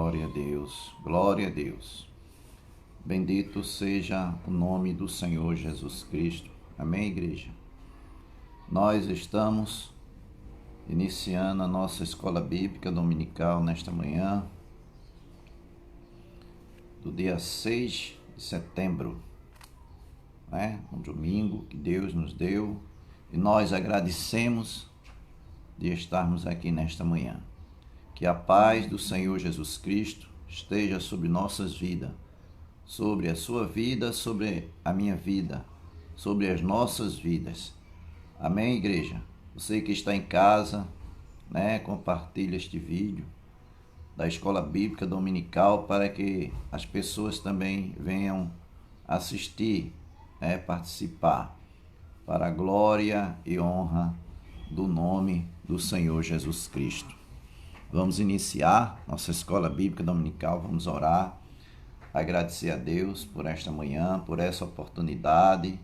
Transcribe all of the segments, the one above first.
Glória a Deus, glória a Deus. Bendito seja o nome do Senhor Jesus Cristo. Amém, igreja? Nós estamos iniciando a nossa escola bíblica dominical nesta manhã, do dia 6 de setembro, um domingo que Deus nos deu, e nós agradecemos de estarmos aqui nesta manhã. Que a paz do Senhor Jesus Cristo esteja sobre nossas vidas, sobre a sua vida, sobre a minha vida, sobre as nossas vidas. Amém, igreja? Você que está em casa, compartilhe este vídeo da Escola Bíblica Dominical para que as pessoas também venham assistir, participar, para a glória e honra do nome do Senhor Jesus Cristo. Vamos iniciar nossa Escola Bíblica Dominical, vamos orar, agradecer a Deus por esta manhã, por essa oportunidade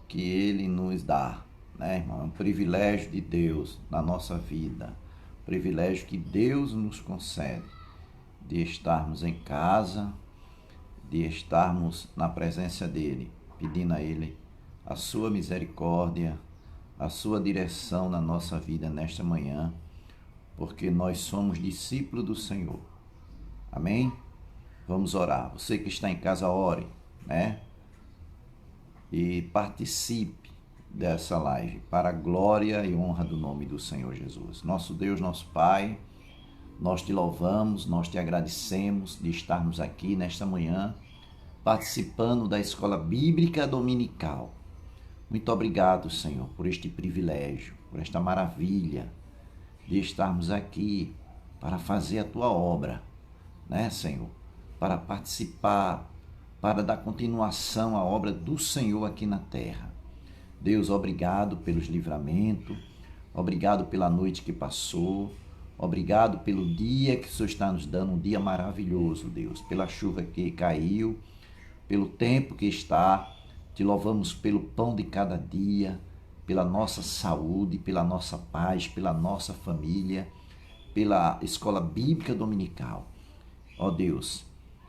que Ele nos dá, irmão? É um privilégio de Deus na nossa vida, privilégio que Deus nos concede de estarmos em casa, de estarmos na presença dEle, pedindo a Ele a sua misericórdia, a sua direção na nossa vida nesta manhã, porque nós somos discípulos do Senhor. Amém? Vamos orar. Você que está em casa, ore, e participe dessa live para a glória e honra do nome do Senhor Jesus. Nosso Deus, nosso Pai, nós te louvamos, nós te agradecemos de estarmos aqui nesta manhã, participando da Escola Bíblica Dominical. Muito obrigado, Senhor, por este privilégio, por esta maravilha de estarmos aqui para fazer a tua obra, Senhor? Para participar, para dar continuação à obra do Senhor aqui na terra. Deus, obrigado pelos livramentos, obrigado pela noite que passou, obrigado pelo dia que o Senhor está nos dando, um dia maravilhoso, Deus, pela chuva que caiu, pelo tempo que está. Te louvamos pelo pão de cada dia, pela nossa saúde, pela nossa paz, pela nossa família, pela Escola Bíblica Dominical. Ó Deus,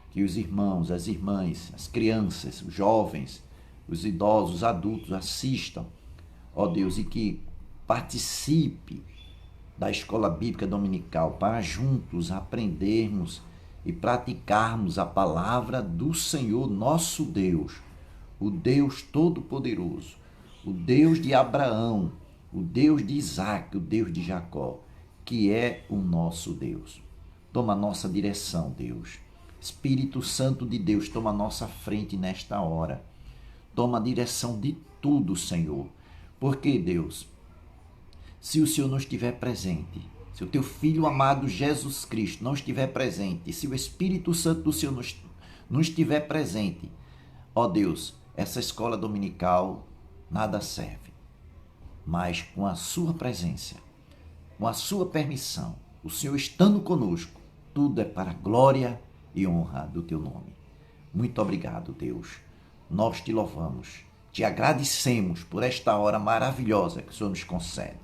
que os irmãos, as irmãs, as crianças, os jovens, os idosos, os adultos assistam, ó Deus, e que participe da Escola Bíblica Dominical para juntos aprendermos e praticarmos a palavra do Senhor nosso Deus, o Deus Todo-Poderoso, o Deus de Abraão, o Deus de Isaac, o Deus de Jacó, que é o nosso Deus. Toma a nossa direção, Deus. Espírito Santo de Deus, toma a nossa frente nesta hora. Toma a direção de tudo, Senhor. Porque, Deus, se o Senhor não estiver presente, se o teu Filho amado Jesus Cristo não estiver presente, se o Espírito Santo do Senhor não estiver presente, ó Deus, essa escola dominical nada serve, mas com a sua presença, com a sua permissão, o Senhor estando conosco, tudo é para a glória e honra do teu nome. Muito obrigado, Deus. Nós te louvamos, te agradecemos por esta hora maravilhosa que o Senhor nos concede.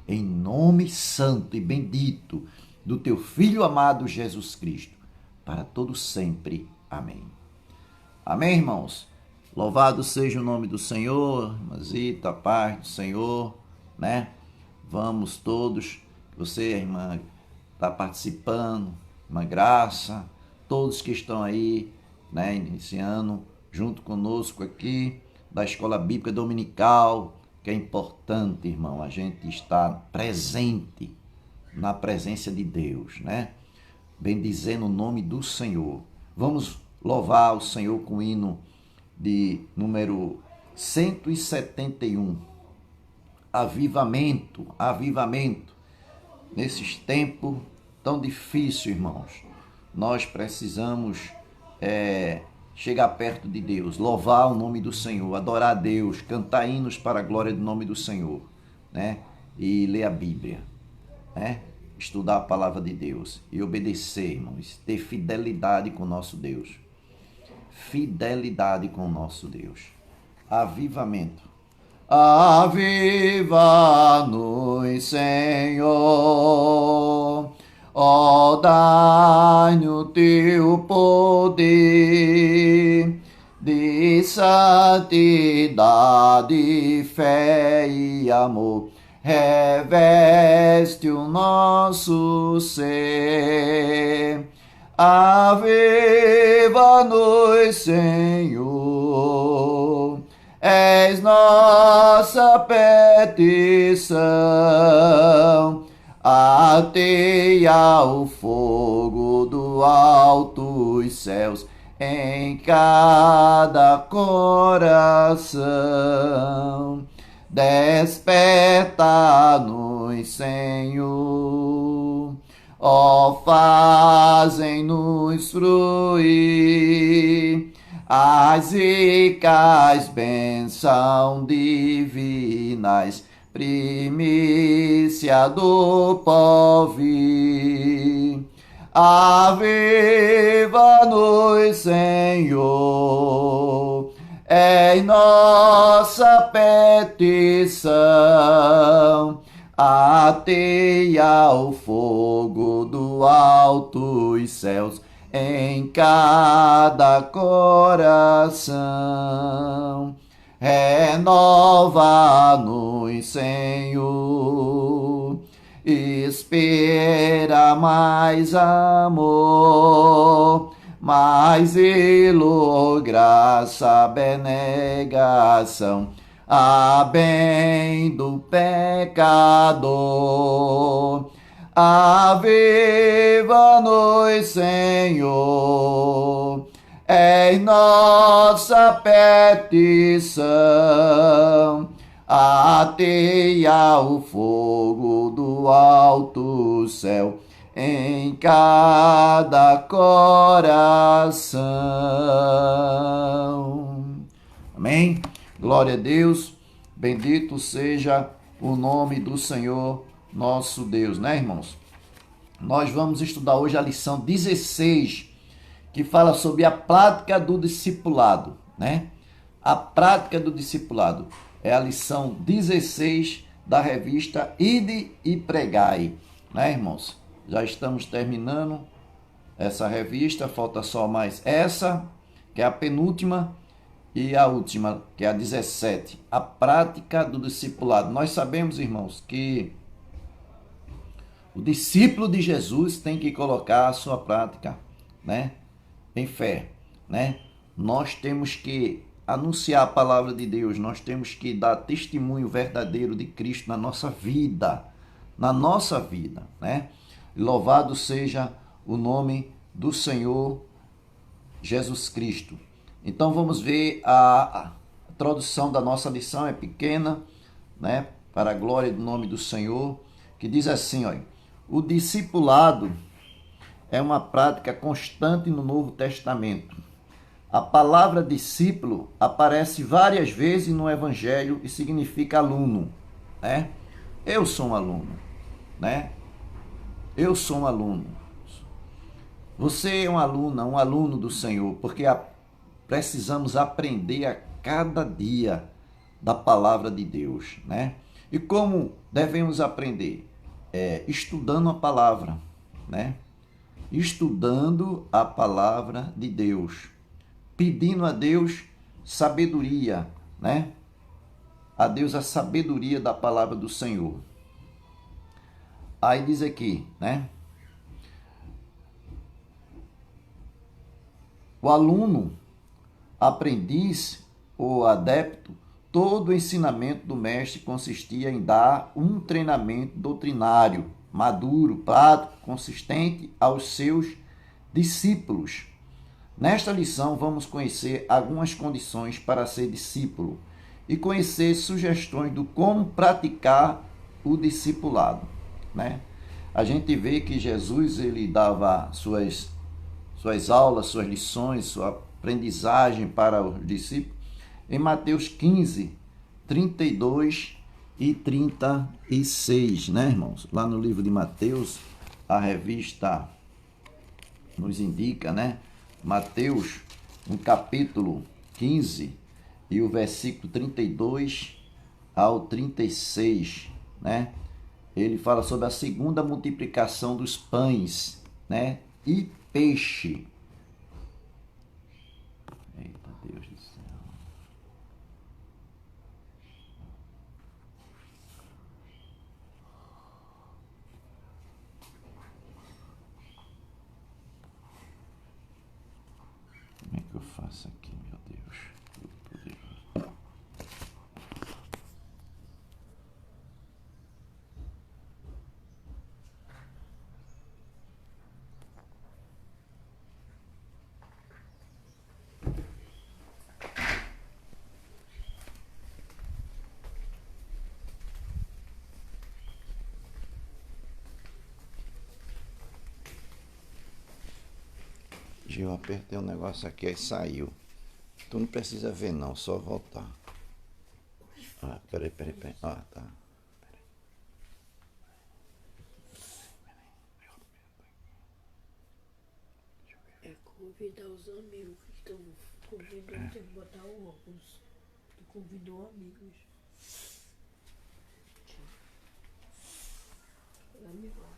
Em nome santo e bendito do teu Filho amado Jesus Cristo, para todo sempre. Amém. Amém, irmãos? Louvado seja o nome do Senhor, irmãzita, a paz do Senhor, Vamos todos, você, irmã, está participando, uma graça, todos que estão aí, iniciando junto conosco aqui, da Escola Bíblica Dominical, que é importante, irmão, a gente estar presente na presença de Deus, bendizendo o nome do Senhor. Vamos louvar o Senhor com o hino de número 171, avivamento, avivamento. Nesses tempos tão difíceis, irmãos, nós precisamos chegar perto de Deus, louvar o nome do Senhor, adorar a Deus, cantar hinos para a glória do nome do Senhor, e ler a Bíblia, estudar a palavra de Deus e obedecer, irmãos, ter fidelidade com o nosso Deus. Fidelidade com o nosso Deus. Avivamento. Aviva-nos, Senhor, Ó, dai-nos o teu poder de santidade, fé e amor. Reveste o nosso ser. Aviva-nos, Senhor, és nossa petição. Ateia o fogo do altos céus em cada coração. Desperta-nos, Senhor, ó, fazem-nos fruir as ricas bênçãos divinas, primícia do porvir. Aviva-nos, Senhor, é nossa petição. Ateia o fogo do altos céus em cada coração. Renova-nos, Senhor, espera mais amor, mais zelo, graça, abnegação, a bem do pecador. Aviva-nos, Senhor, é nossa petição. Ateia o fogo do alto céu em cada coração. Amém? Glória a Deus. Bendito seja o nome do Senhor nosso Deus, né, irmãos? Nós vamos estudar hoje a lição 16, que fala sobre a prática do discipulado, né? A prática do discipulado é a lição 16 da revista Ide e Pregai, né, irmãos? Já estamos terminando essa revista, falta só mais essa, que é a penúltima, e a última, que é a 17, a prática do discipulado. Nós sabemos, irmãos, que o discípulo de Jesus tem que colocar a sua prática, né, em fé, né? Nós temos que anunciar a palavra de Deus, nós temos que dar testemunho verdadeiro de Cristo na nossa vida, né? Louvado seja o nome do Senhor Jesus Cristo. Então vamos ver a introdução da nossa lição, é pequena, né? Para a glória do nome do Senhor, que diz assim, olha: o discipulado é uma prática constante no Novo Testamento. A palavra discípulo aparece várias vezes no Evangelho e significa aluno, né? Eu sou um aluno, né? Eu sou um aluno. Você é um aluno do Senhor, porque precisamos aprender a cada dia da palavra de Deus, né? E como devemos aprender? Estudando a palavra, né? Estudando a palavra de Deus, pedindo a Deus sabedoria, né? A Deus a sabedoria da palavra do Senhor. Aí diz aqui, né? O aluno, aprendiz ou adepto, todo o ensinamento do mestre consistia em dar um treinamento doutrinário, maduro, prático, consistente aos seus discípulos. Nesta lição vamos conhecer algumas condições para ser discípulo e conhecer sugestões do como praticar o discipulado, né? A gente vê que Jesus ele dava suas aulas, suas lições, sua aprendizagem para os discípulos em Mateus 15, 32 e 36, né, irmãos? Lá no livro de Mateus, a revista nos indica, né? Mateus, no capítulo 15 e o versículo 32 ao 36, né? ele fala sobre a segunda multiplicação dos pães, né? E peixe. Eita Deus do céu. Como é que eu faço aqui, meu Deus? Todo-Poderoso. Eu apertei um negócio aqui e saiu. Tu não precisa ver não, só voltar. Ah, peraí. Ah, tá. É convidar os amigos que estão convidando, tem que botar o óculos. Tu convidou amigos. Amigo óculos.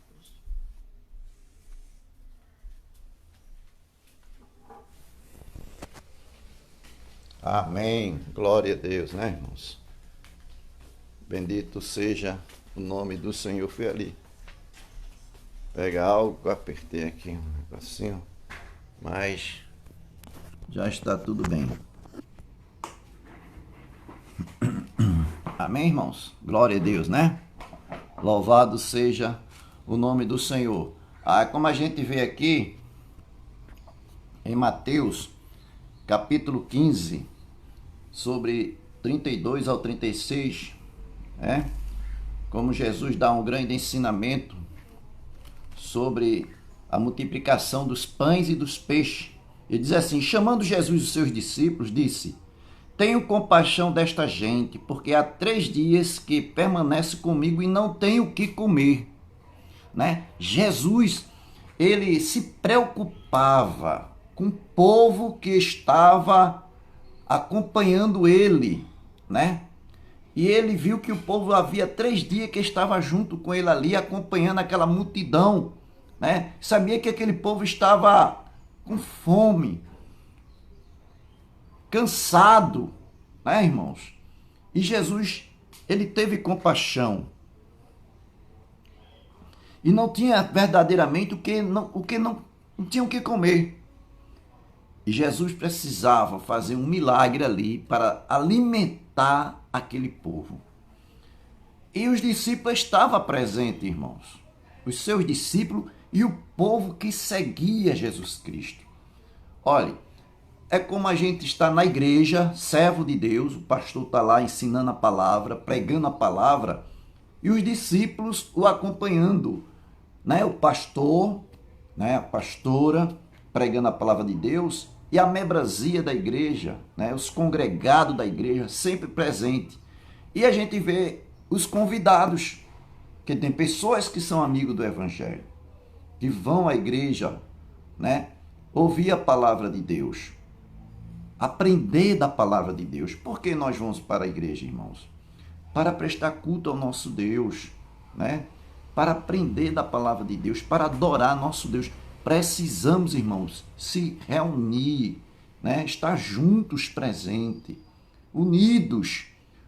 Amém. Glória a Deus, né, irmãos? Bendito seja o nome do Senhor. Fui ali pegar algo, apertei aqui um negocinho, mas já está tudo bem. Amém, irmãos? Glória a Deus, né? Louvado seja o nome do Senhor. Como a gente vê aqui em Mateus, capítulo 15, sobre 32 ao 36, como Jesus dá um grande ensinamento sobre a multiplicação dos pães e dos peixes. Ele diz assim: chamando Jesus os seus discípulos, disse: tenho compaixão desta gente, porque há 3 dias que permanece comigo e não tem o que comer. Né? Jesus, ele se preocupava com o povo que estava acompanhando ele, né? E ele viu que o povo havia 3 dias que estava junto com ele ali, acompanhando aquela multidão, né? Sabia que aquele povo estava com fome, cansado, né, irmãos? E Jesus, ele teve compaixão. E não tinha verdadeiramente não tinham o que comer. E Jesus precisava fazer um milagre ali para alimentar aquele povo. E os discípulos estavam presentes, irmãos. Os seus discípulos e o povo que seguia Jesus Cristo. Olha, é como a gente está na igreja, servo de Deus, o pastor está lá ensinando a palavra, pregando a palavra, e os discípulos o acompanhando, né? O pastor, né? A pastora, pregando a palavra de Deus, e a membresia da igreja, né? Os congregados da igreja, sempre presente. E a gente vê os convidados, que tem pessoas que são amigos do Evangelho, que vão à igreja, né? Ouvir a palavra de Deus, aprender da palavra de Deus. Por que nós vamos para a igreja, irmãos? Para prestar culto ao nosso Deus, né? Para aprender da palavra de Deus, para adorar nosso Deus. Precisamos, irmãos, se reunir, né? Estar juntos, presentes, unidos,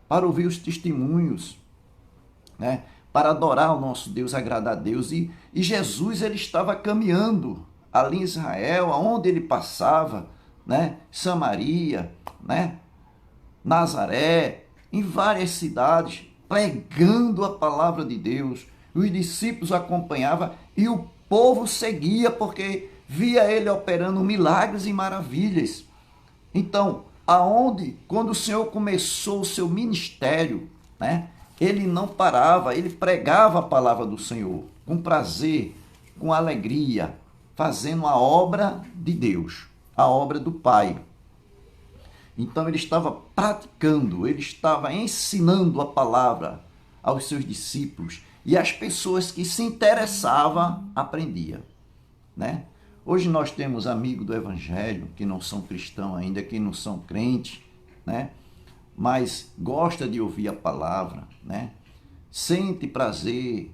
para ouvir os testemunhos, né? Para adorar o nosso Deus, agradar a Deus. E Jesus, ele estava caminhando ali em Israel, aonde ele passava, né? Samaria, né? Nazaré, em várias cidades, pregando a palavra de Deus. Os discípulos acompanhavam e o povo seguia, porque via ele operando milagres e maravilhas. Então, quando o Senhor começou o seu ministério, né? Ele não parava, ele pregava a palavra do Senhor com prazer, com alegria, fazendo a obra de Deus, a obra do Pai. Então ele estava praticando, ele estava ensinando a palavra aos seus discípulos, e as pessoas que se interessavam aprendiam, né? Hoje nós temos amigos do Evangelho que não são cristãos ainda, que não são crentes, né? Mas gosta de ouvir a palavra, né? Sente prazer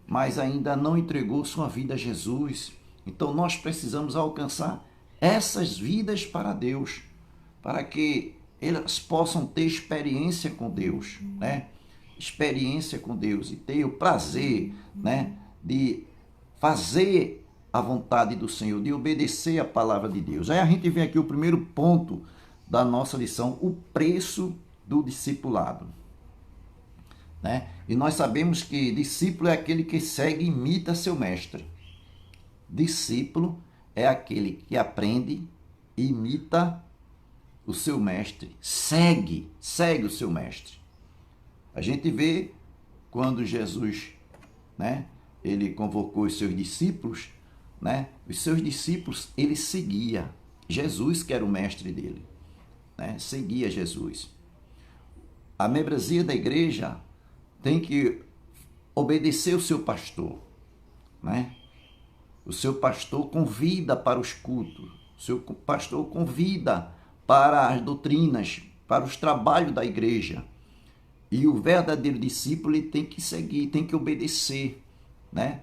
mas ainda não entregou sua vida a Jesus. Então nós precisamos alcançar essas vidas para Deus, para que elas possam ter experiência com Deus, né? Experiência com Deus e ter o prazer, né, de fazer a vontade do Senhor, de obedecer a palavra de Deus. Aí a gente vem aqui o primeiro ponto da nossa lição, o preço do discipulado, né? E nós sabemos que discípulo é aquele que segue e imita seu mestre. Discípulo é aquele que aprende e imita o seu mestre, segue o seu mestre. A gente vê quando Jesus, né, ele convocou os seus discípulos, né? Os seus discípulos, ele seguia Jesus, que era o mestre dele, né? Seguia Jesus. A membresia da igreja tem que obedecer o seu pastor, né? O seu pastor convida para os cultos, o seu pastor convida para as doutrinas, para os trabalhos da igreja. E o verdadeiro discípulo ele tem que seguir, tem que obedecer, né?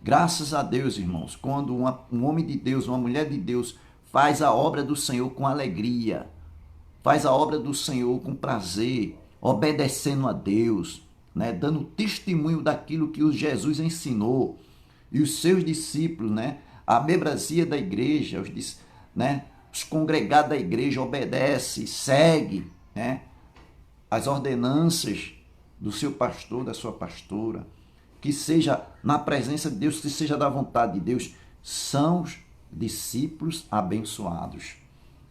Graças a Deus, irmãos, quando um homem de Deus, uma mulher de Deus faz a obra do Senhor com alegria, faz a obra do Senhor com prazer, obedecendo a Deus, né? Dando testemunho daquilo que Jesus ensinou, e os seus discípulos, né? A membresia da igreja, né? Os congregados da igreja obedecem, seguem, né, as ordenanças do seu pastor, da sua pastora, que seja na presença de Deus, que seja da vontade de Deus, são os discípulos abençoados.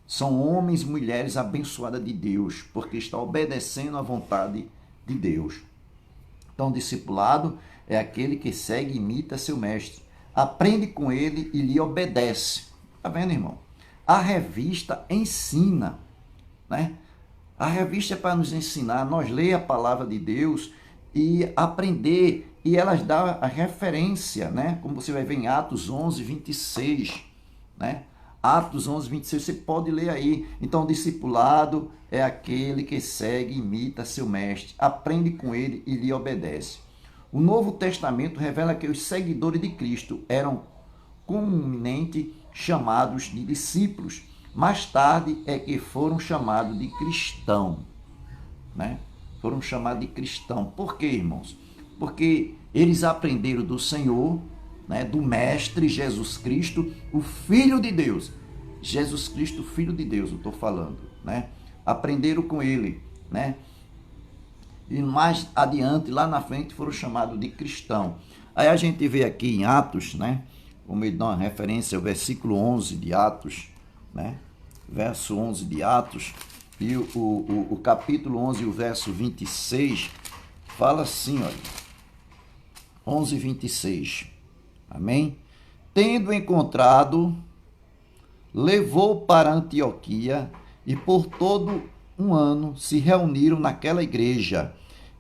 São homens e mulheres abençoadas de Deus, porque estão obedecendo à vontade de Deus. Então, discipulado é aquele que segue e imita seu mestre, aprende com ele e lhe obedece. Está vendo, irmão? A revista ensina, né? A revista é para nos ensinar, nós ler a palavra de Deus e aprender, e elas dão a referência, né? Como você vai ver em Atos 11, 26, né? Atos 11, 26, você pode ler aí. Então, discipulado é aquele que segue e imita seu mestre, aprende com ele e lhe obedece. O Novo Testamento revela que os seguidores de Cristo eram comumente chamados de discípulos. Mais tarde é que foram chamados de cristão, né? Foram chamados de cristão. Por quê, irmãos? Porque eles aprenderam do Senhor, né, do Mestre Jesus Cristo, o Filho de Deus. Jesus Cristo, Filho de Deus, eu estou falando, né? Aprenderam com ele, né? E mais adiante, lá na frente, foram chamados de cristão. Aí a gente vê aqui em Atos, né? Como ele dá uma referência ao versículo 11 de Atos, né? Verso 11 de Atos, e o capítulo 11, o verso 26, fala assim, olha, 11, 26, amém? Tendo encontrado, levou para Antioquia, e por todo um ano se reuniram naquela igreja,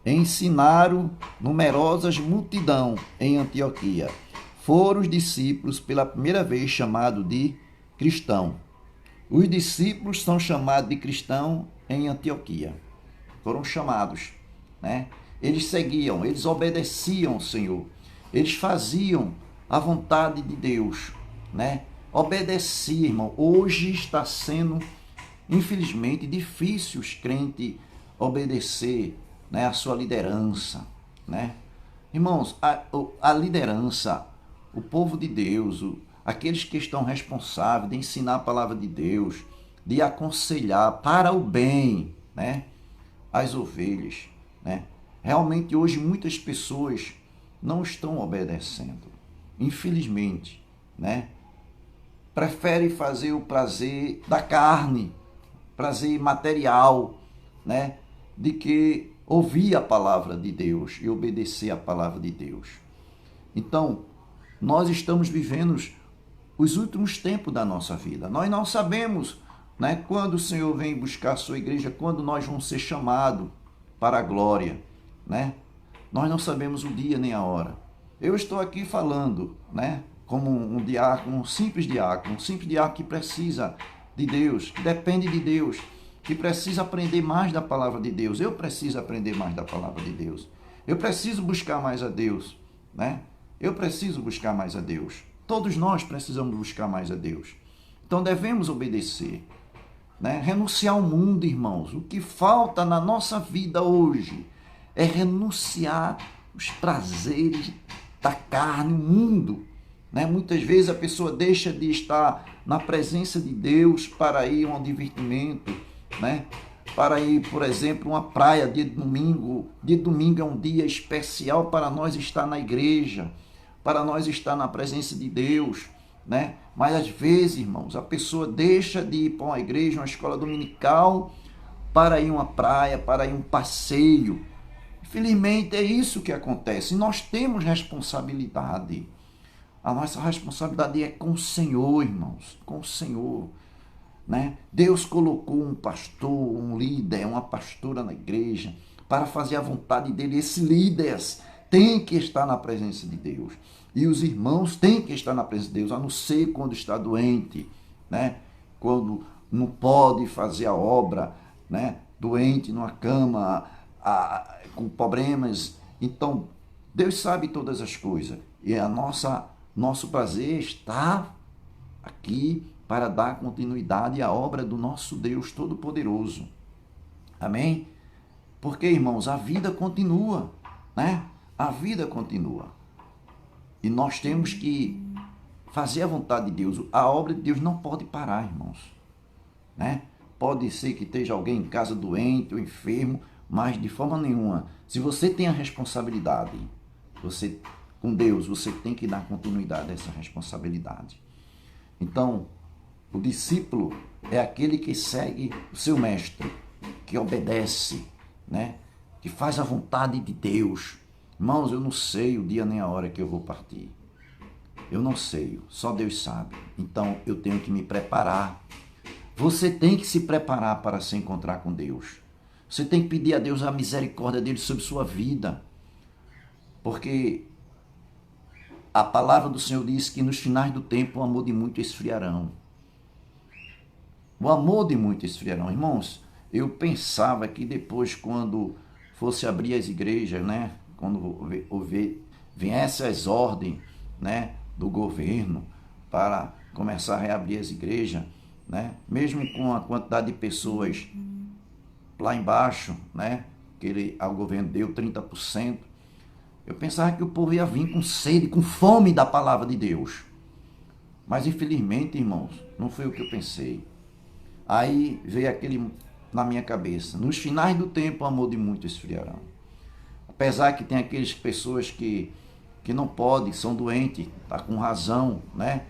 e ensinaram numerosas multidão em Antioquia. Foram os discípulos pela primeira vez chamados de cristão. Os discípulos são chamados de cristão em Antioquia. Foram chamados, né? Eles seguiam, eles obedeciam ao Senhor. Eles faziam a vontade de Deus, né? Obedeciam, irmão. Hoje está sendo, infelizmente, difícil os crentes obedecer, né, a sua liderança, né? Irmãos, a liderança, o povo de Deus, aqueles que estão responsáveis de ensinar a palavra de Deus, de aconselhar para o bem, né, as ovelhas, né? Realmente hoje muitas pessoas não estão obedecendo, infelizmente, né? Preferem fazer o prazer da carne, prazer material, né, de que ouvir a palavra de Deus e obedecer a palavra de Deus. Então, nós estamos vivendo os últimos tempos da nossa vida. Nós não sabemos, né, quando o Senhor vem buscar a sua igreja, quando nós vamos ser chamados para a glória, né? Nós não sabemos o dia nem a hora. Eu estou aqui falando, né, como um diácono, um simples diácono que precisa de Deus, que depende de Deus, que precisa aprender mais da palavra de Deus. Eu preciso aprender mais da palavra de Deus. Eu preciso buscar mais a Deus, né? Eu preciso buscar mais a Deus. Todos nós precisamos buscar mais a Deus. Então devemos obedecer, né? Renunciar ao mundo, irmãos. O que falta na nossa vida hoje é renunciar os prazeres da carne, o mundo, né? Muitas vezes a pessoa deixa de estar na presença de Deus para ir a um divertimento, né? Para ir, por exemplo, uma praia dia de domingo. Dia de domingo é um dia especial para nós estar na igreja, para nós estar na presença de Deus, né? Mas às vezes, irmãos, a pessoa deixa de ir para uma igreja, uma escola dominical, para ir a uma praia, para ir a um passeio. Infelizmente é isso que acontece. E nós temos responsabilidade. A nossa responsabilidade é com o Senhor, irmãos, com o Senhor, né? Deus colocou um pastor, um líder, uma pastora na igreja para fazer a vontade dele. Esses líderes têm que estar na presença de Deus. E os irmãos têm que estar na presença de Deus, a não ser quando está doente, né? Quando não pode fazer a obra, né? Doente numa cama, com problemas. Então, Deus sabe todas as coisas. E nosso prazer está aqui para dar continuidade à obra do nosso Deus Todo-Poderoso. Amém? Porque, irmãos, a vida continua, né? A vida continua. E nós temos que fazer a vontade de Deus. A obra de Deus não pode parar, irmãos, né? Pode ser que esteja alguém em casa doente ou enfermo, mas de forma nenhuma. Se você tem a responsabilidade, com Deus, você tem que dar continuidade a essa responsabilidade. Então, o discípulo é aquele que segue o seu mestre, que obedece, né? Que faz a vontade de Deus. Irmãos, eu não sei o dia nem a hora que eu vou partir. Eu não sei, só Deus sabe. Então, eu tenho que me preparar. Você tem que se preparar para se encontrar com Deus. Você tem que pedir a Deus a misericórdia dele sobre sua vida. Porque a palavra do Senhor diz que nos finais do tempo o amor de muito esfriarão. O amor de muito esfriarão. Irmãos, eu pensava que depois, quando fosse abrir as igrejas, né? Quando viesse as ordens, né, do governo para começar a reabrir as igrejas, né? Mesmo com a quantidade de pessoas lá embaixo, né? Que o governo deu 30%. Eu pensava que o povo ia vir com sede, com fome da palavra de Deus. Mas infelizmente, irmãos, não foi o que eu pensei. Aí veio aquele na minha cabeça: nos finais do tempo o amor de muito esfriarão. Apesar que tem aquelas pessoas que não podem, são doentes, tá com razão, né?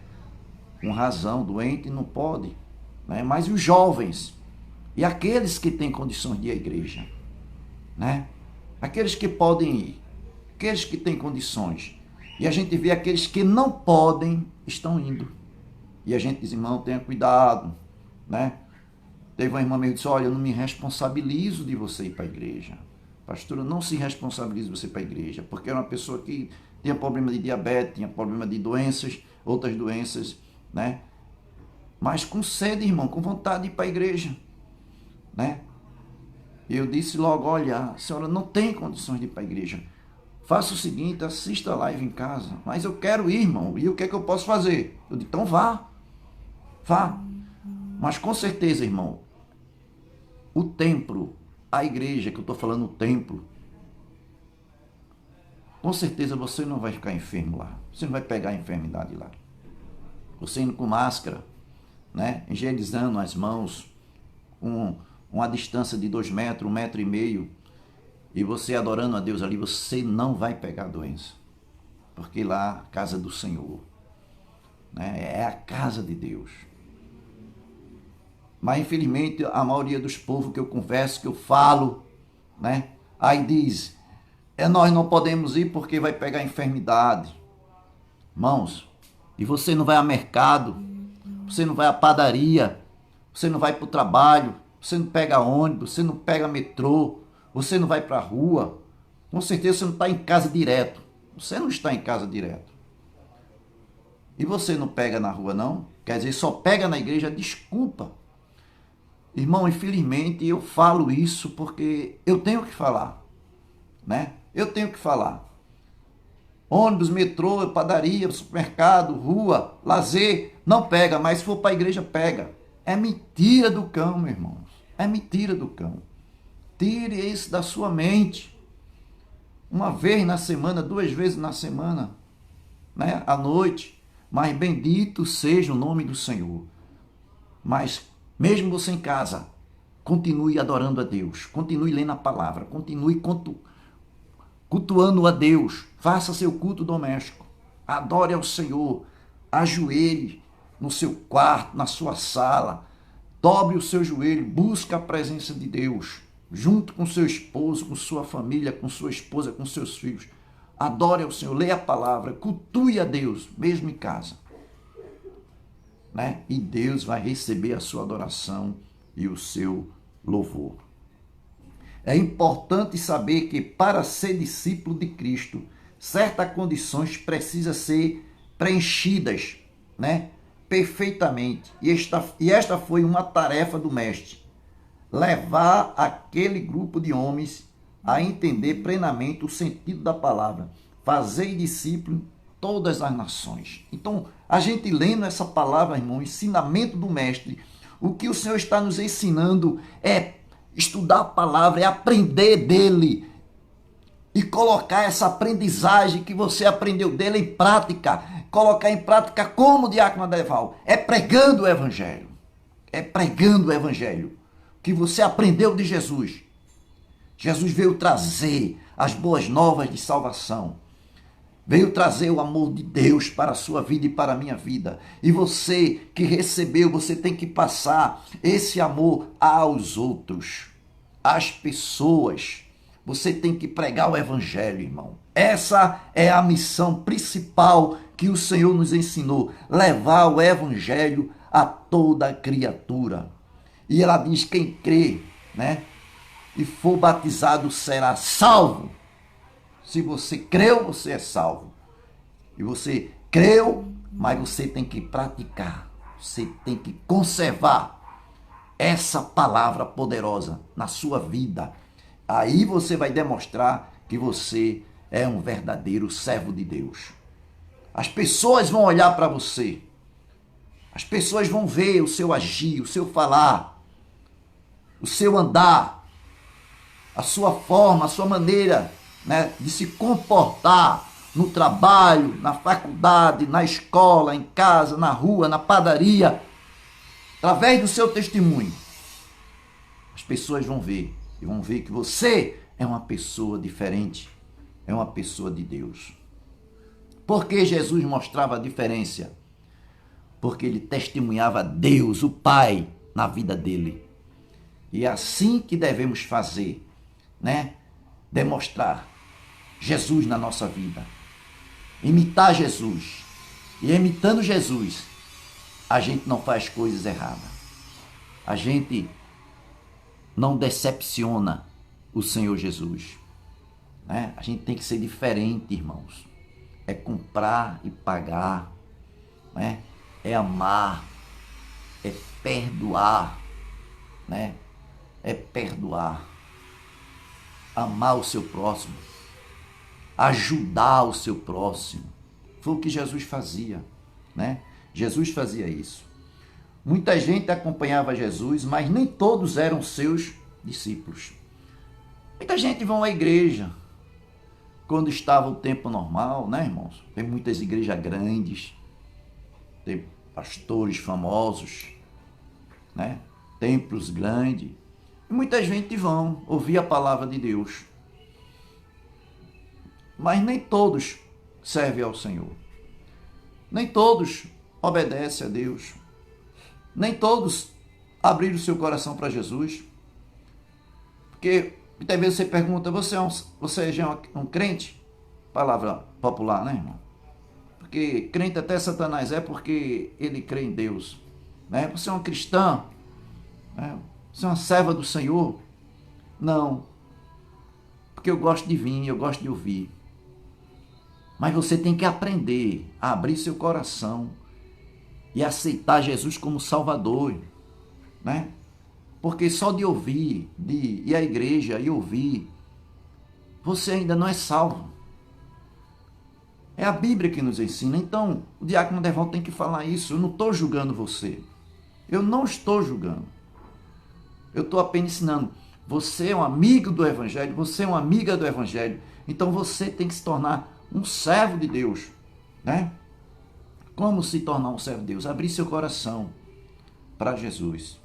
Com razão, doente não pode, né? Mas e os jovens? E aqueles que têm condições de ir à igreja, né? Aqueles que podem ir, aqueles que têm condições. E a gente vê aqueles que não podem, estão indo. E a gente diz: irmão, tenha cuidado, né? Teve uma irmã minha que disse: olha, eu não me responsabilizo de você ir para a igreja. Pastora, não se responsabilize de você ir para a igreja, porque era uma pessoa que tinha problema de diabetes, tinha problema de doenças, outras doenças, né? Mas com sede, irmão, com vontade de ir para a igreja, né? E eu disse logo: olha, a senhora não tem condições de ir para a igreja. Faça o seguinte, assista a live em casa. Mas eu quero ir, irmão. E o que é que eu posso fazer? Eu disse: então vá. Vá. Mas com certeza, irmão, o templo, a igreja, que eu estou falando, o templo, com certeza você não vai ficar enfermo lá. Você não vai pegar a enfermidade lá. Você indo com máscara, né? Higienizando as mãos, com uma distância de 2 metros, 1,5 metro, e você adorando a Deus ali, você não vai pegar a doença. Porque lá, a casa do Senhor, né? É a casa de Deus. Mas infelizmente a maioria dos povos que eu converso, que eu falo, né? Aí diz: nós não podemos ir porque vai pegar enfermidade. Irmãos, e você não vai ao mercado, você não vai à padaria, você não vai para o trabalho, você não pega ônibus, você não pega metrô, você não vai para a rua. Com certeza você não está em casa direto. Você não está em casa direto. E você não pega na rua, não? Quer dizer, só pega na igreja, desculpa. Irmão, infelizmente eu falo isso porque eu tenho que falar, né? Eu tenho que falar. Ônibus, metrô, padaria, supermercado, rua, lazer, não pega, mas se for para a igreja, pega. É mentira do cão, meus irmãos. É mentira do cão. Tire isso da sua mente. Uma vez na semana, 2 vezes na semana, né? À noite. Mas bendito seja o nome do Senhor. Mas mesmo você em casa, continue adorando a Deus. Continue lendo a palavra. Continue cultuando a Deus. Faça seu culto doméstico. Adore ao Senhor. Ajoelhe no seu quarto, na sua sala. Dobre o seu joelho. Busque a presença de Deus. Junto com seu esposo, com sua família, com sua esposa, com seus filhos. Adore ao Senhor. Leia a palavra. Cultue a Deus, mesmo em casa. Né? E Deus vai receber a sua adoração e o seu louvor. É importante saber que para ser discípulo de Cristo, certas condições precisam ser preenchidas, né? Perfeitamente. E esta foi uma tarefa do mestre. Levar aquele grupo de homens a entender plenamente o sentido da palavra. Fazer discípulo todas as nações. Então, a gente lendo essa palavra, irmão, o ensinamento do mestre, o que o Senhor está nos ensinando é estudar a palavra, é aprender dele e colocar essa aprendizagem que você aprendeu dele em prática. Colocar em prática como o diácono Adeval. É pregando o evangelho. É pregando o evangelho que você aprendeu de Jesus. Jesus veio trazer as boas novas de salvação. Veio trazer o amor de Deus para a sua vida e para a minha vida. E você que recebeu, você tem que passar esse amor aos outros, às pessoas. Você tem que pregar o evangelho, irmão. Essa é a missão principal que o Senhor nos ensinou. Levar o evangelho a toda criatura. E ela diz, quem crê, né, e for batizado será salvo. Se você creu, você é salvo. E você creu, mas você tem que praticar. Você tem que conservar essa palavra poderosa na sua vida. Aí você vai demonstrar que você é um verdadeiro servo de Deus. As pessoas vão olhar para você. As pessoas vão ver o seu agir, o seu falar, o seu andar, a sua forma, a sua maneira, né, de se comportar no trabalho, na faculdade, na escola, em casa, na rua, na padaria. Através do seu testemunho, as pessoas vão ver e vão ver que você é uma pessoa diferente, é uma pessoa de Deus. Por que Jesus mostrava a diferença? Porque ele testemunhava Deus, o Pai, na vida dele. E é assim que devemos fazer, né? Demonstrar Jesus na nossa vida. Imitar Jesus. E imitando Jesus, a gente não faz coisas erradas. A gente não decepciona o Senhor Jesus. Né? A gente tem que ser diferente, irmãos. É comprar e pagar. Né? É amar. É perdoar. Né? É perdoar. Amar o seu próximo. Ajudar o seu próximo. Foi o que Jesus fazia. Né? Jesus fazia isso. Muita gente acompanhava Jesus, mas nem todos eram seus discípulos. Muita gente vão à igreja quando estava o tempo normal, né, irmãos? Tem muitas igrejas grandes, tem pastores famosos, né? Templos grandes. E muita gente vão ouvir a palavra de Deus. Mas nem todos servem ao Senhor. Nem todos obedecem a Deus. Nem todos abriram o seu coração para Jesus. Porque muitas vezes você pergunta, você já é um crente? Palavra popular, né, irmão? Porque crente até Satanás é porque ele crê em Deus. Né? Você é um cristão? Né? Você é uma serva do Senhor? Não. Porque eu gosto de vir, eu gosto de ouvir. Mas você tem que aprender a abrir seu coração e aceitar Jesus como Salvador, né? Porque só de ouvir, de ir à igreja e ouvir, você ainda não é salvo. É a Bíblia que nos ensina. Então, o diácono Devaldo tem que falar isso. Eu não estou julgando você. Eu não estou julgando. Eu estou apenas ensinando. Você é um amigo do Evangelho, você é uma amiga do Evangelho. Então você tem que se tornar um servo de Deus, né? Como se tornar um servo de Deus? Abrir seu coração para Jesus.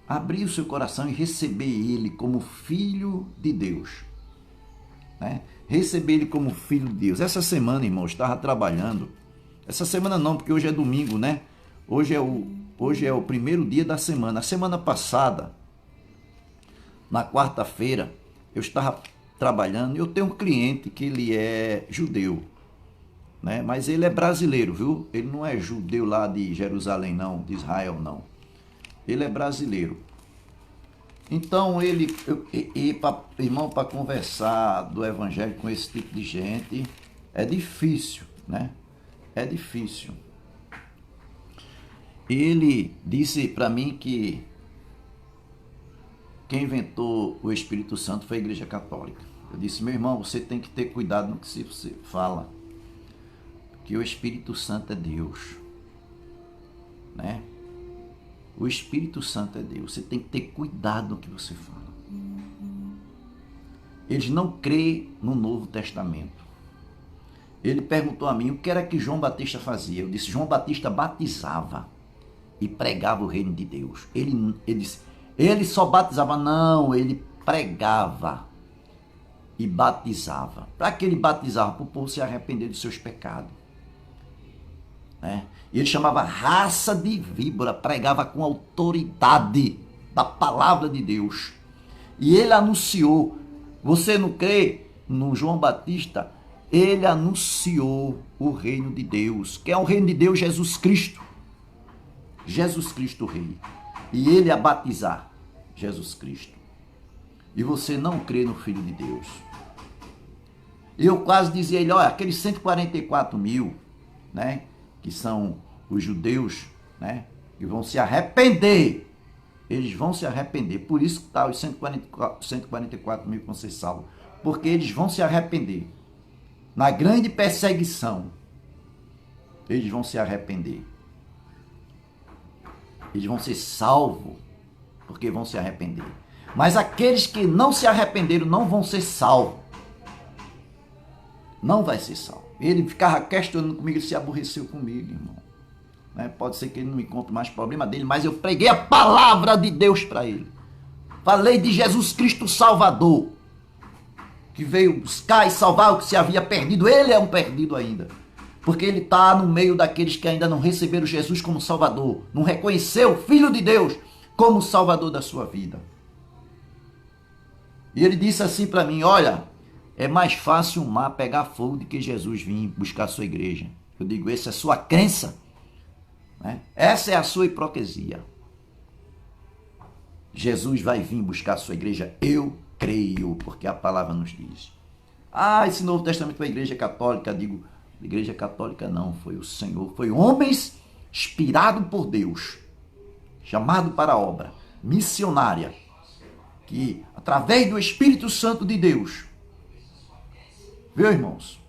Abrir o seu coração e receber Ele como Filho de Deus, né? Receber Ele como Filho de Deus. Essa semana, irmão, eu estava trabalhando. Essa semana não, porque hoje é domingo, né? Hoje é o primeiro dia da semana. A semana passada, na quarta-feira, eu estava trabalhando e eu tenho um cliente que ele é judeu, né? Mas ele é brasileiro, viu? Ele não é judeu lá de Jerusalém, não, de Israel, não. Ele é brasileiro. Então, irmão, para conversar do evangelho com esse tipo de gente, é difícil, né? É difícil. Ele disse para mim que quem inventou o Espírito Santo foi a Igreja Católica. Eu disse, meu irmão, você tem que ter cuidado no que você fala, que o Espírito Santo é Deus, né? O Espírito Santo é Deus. Você tem que ter cuidado no que você fala. Eles não creem no Novo Testamento. Ele perguntou a mim o que era que João Batista fazia. Eu disse, João Batista batizava e pregava o reino de Deus. Ele disse, ele só batizava? Não, ele pregava e batizava. Para que ele batizava? Para o povo se arrepender dos seus pecados, né? E ele chamava raça de víbora, pregava com autoridade da palavra de Deus. E ele anunciou, você não crê no João Batista? Ele anunciou o reino de Deus. Quem é o reino de Deus? Jesus Cristo. Jesus Cristo Rei. E ele a batizar Jesus Cristo. E você não crê no Filho de Deus. Eu quase dizia a ele, olha, aqueles 144 mil, né, que são os judeus, né, que vão se arrepender. Eles vão se arrepender. Por isso que está os 144 mil que vão ser salvos. Porque eles vão se arrepender. Na grande perseguição, eles vão se arrepender. Eles vão ser salvos, porque vão se arrepender. Mas aqueles que não se arrependeram não vão ser salvos. Não vai ser salvo. Ele ficava questionando comigo, ele se aborreceu comigo, irmão. Né? Pode ser que ele não me conte mais problema dele, mas eu preguei a palavra de Deus para ele. Falei de Jesus Cristo Salvador, que veio buscar e salvar o que se havia perdido. Ele é um perdido ainda, porque ele está no meio daqueles que ainda não receberam Jesus como Salvador, não reconheceu o Filho de Deus como Salvador da sua vida. E ele disse assim para mim, olha, é mais fácil o mar pegar fogo do que Jesus vir buscar a sua igreja. Eu digo, essa é a sua crença, né? Essa é a sua hipocrisia. Jesus vai vir buscar a sua igreja, eu creio, porque a palavra nos diz. Ah, esse Novo Testamento é a igreja católica. Digo, igreja católica não, foi o Senhor, foi homens inspirados por Deus, chamado para a obra missionária, que através do Espírito Santo de Deus, viu, irmãos,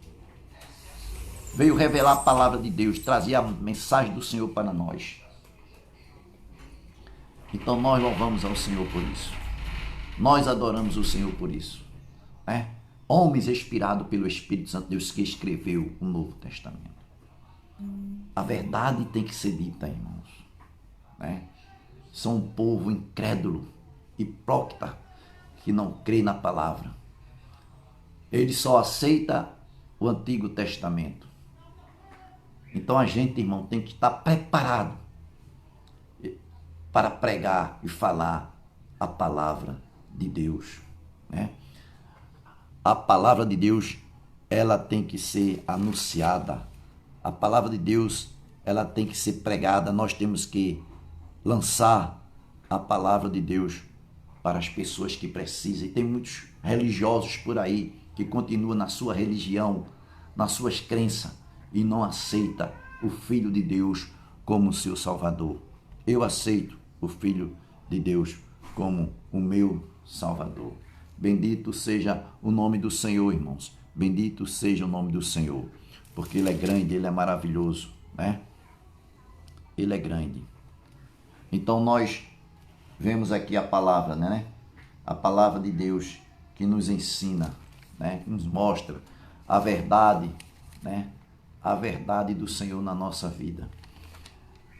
veio revelar a palavra de Deus, trazer a mensagem do Senhor para nós. Então nós louvamos ao Senhor por isso. Nós adoramos o Senhor por isso, né? Homens inspirados pelo Espírito Santo de Deus que escreveu o Novo Testamento. A verdade tem que ser dita, irmãos, né? São um povo incrédulo, hipócrita, que não crê na palavra. Ele só aceita o Antigo Testamento. Então a gente, irmão, tem que estar preparado para pregar e falar a palavra de Deus, né? A palavra de Deus, ela tem que ser anunciada. A palavra de Deus, ela tem que ser pregada. Nós temos que lançar a palavra de Deus para as pessoas que precisam. E tem muitos religiosos por aí que continuam na sua religião, nas suas crenças, e não aceita o Filho de Deus como seu Salvador. Eu aceito o Filho de Deus como o meu Salvador. Bendito seja o nome do Senhor, irmãos. Bendito seja o nome do Senhor, porque Ele é grande, Ele é maravilhoso, né? Ele é grande. Então nós vemos aqui a palavra, né? A palavra de Deus que nos ensina, né? Que nos mostra a verdade, né? A verdade do Senhor na nossa vida.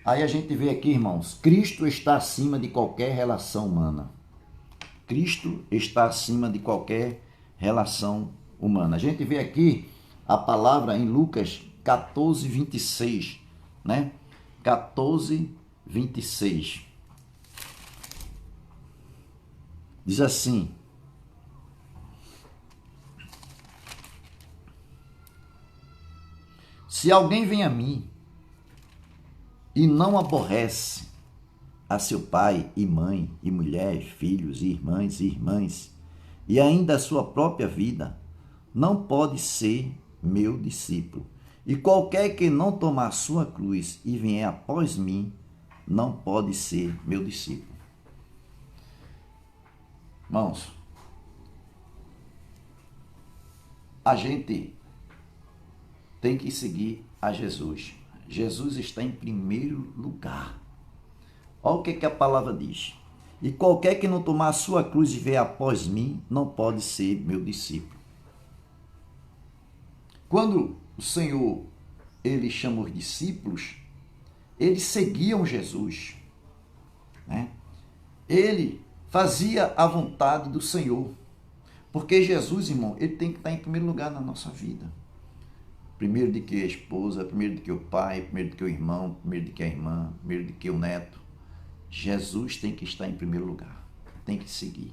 Aí a gente vê aqui, irmãos, Cristo está acima de qualquer relação humana. Cristo está acima de qualquer relação humana. A gente vê aqui a palavra em Lucas 14, 26, né? 14, 26. Diz assim: se alguém vem a mim e não aborrece a seu pai e mãe, e mulher, filhos, e irmãs, e ainda a sua própria vida, não pode ser meu discípulo. E qualquer que não tomar sua cruz e vier após mim, não pode ser meu discípulo. Irmãos, a gente tem que seguir a Jesus. Jesus está em primeiro lugar. Olha o que a palavra diz. E qualquer que não tomar a sua cruz e vier após mim, não pode ser meu discípulo. Quando o Senhor, ele chama os discípulos, eles seguiam Jesus, né? Ele fazia a vontade do Senhor. Porque Jesus, irmão, ele tem que estar em primeiro lugar na nossa vida. Primeiro do que a esposa, primeiro do que o pai, primeiro do que o irmão, primeiro do que a irmã, primeiro do que o neto. Jesus tem que estar em primeiro lugar. Tem que seguir.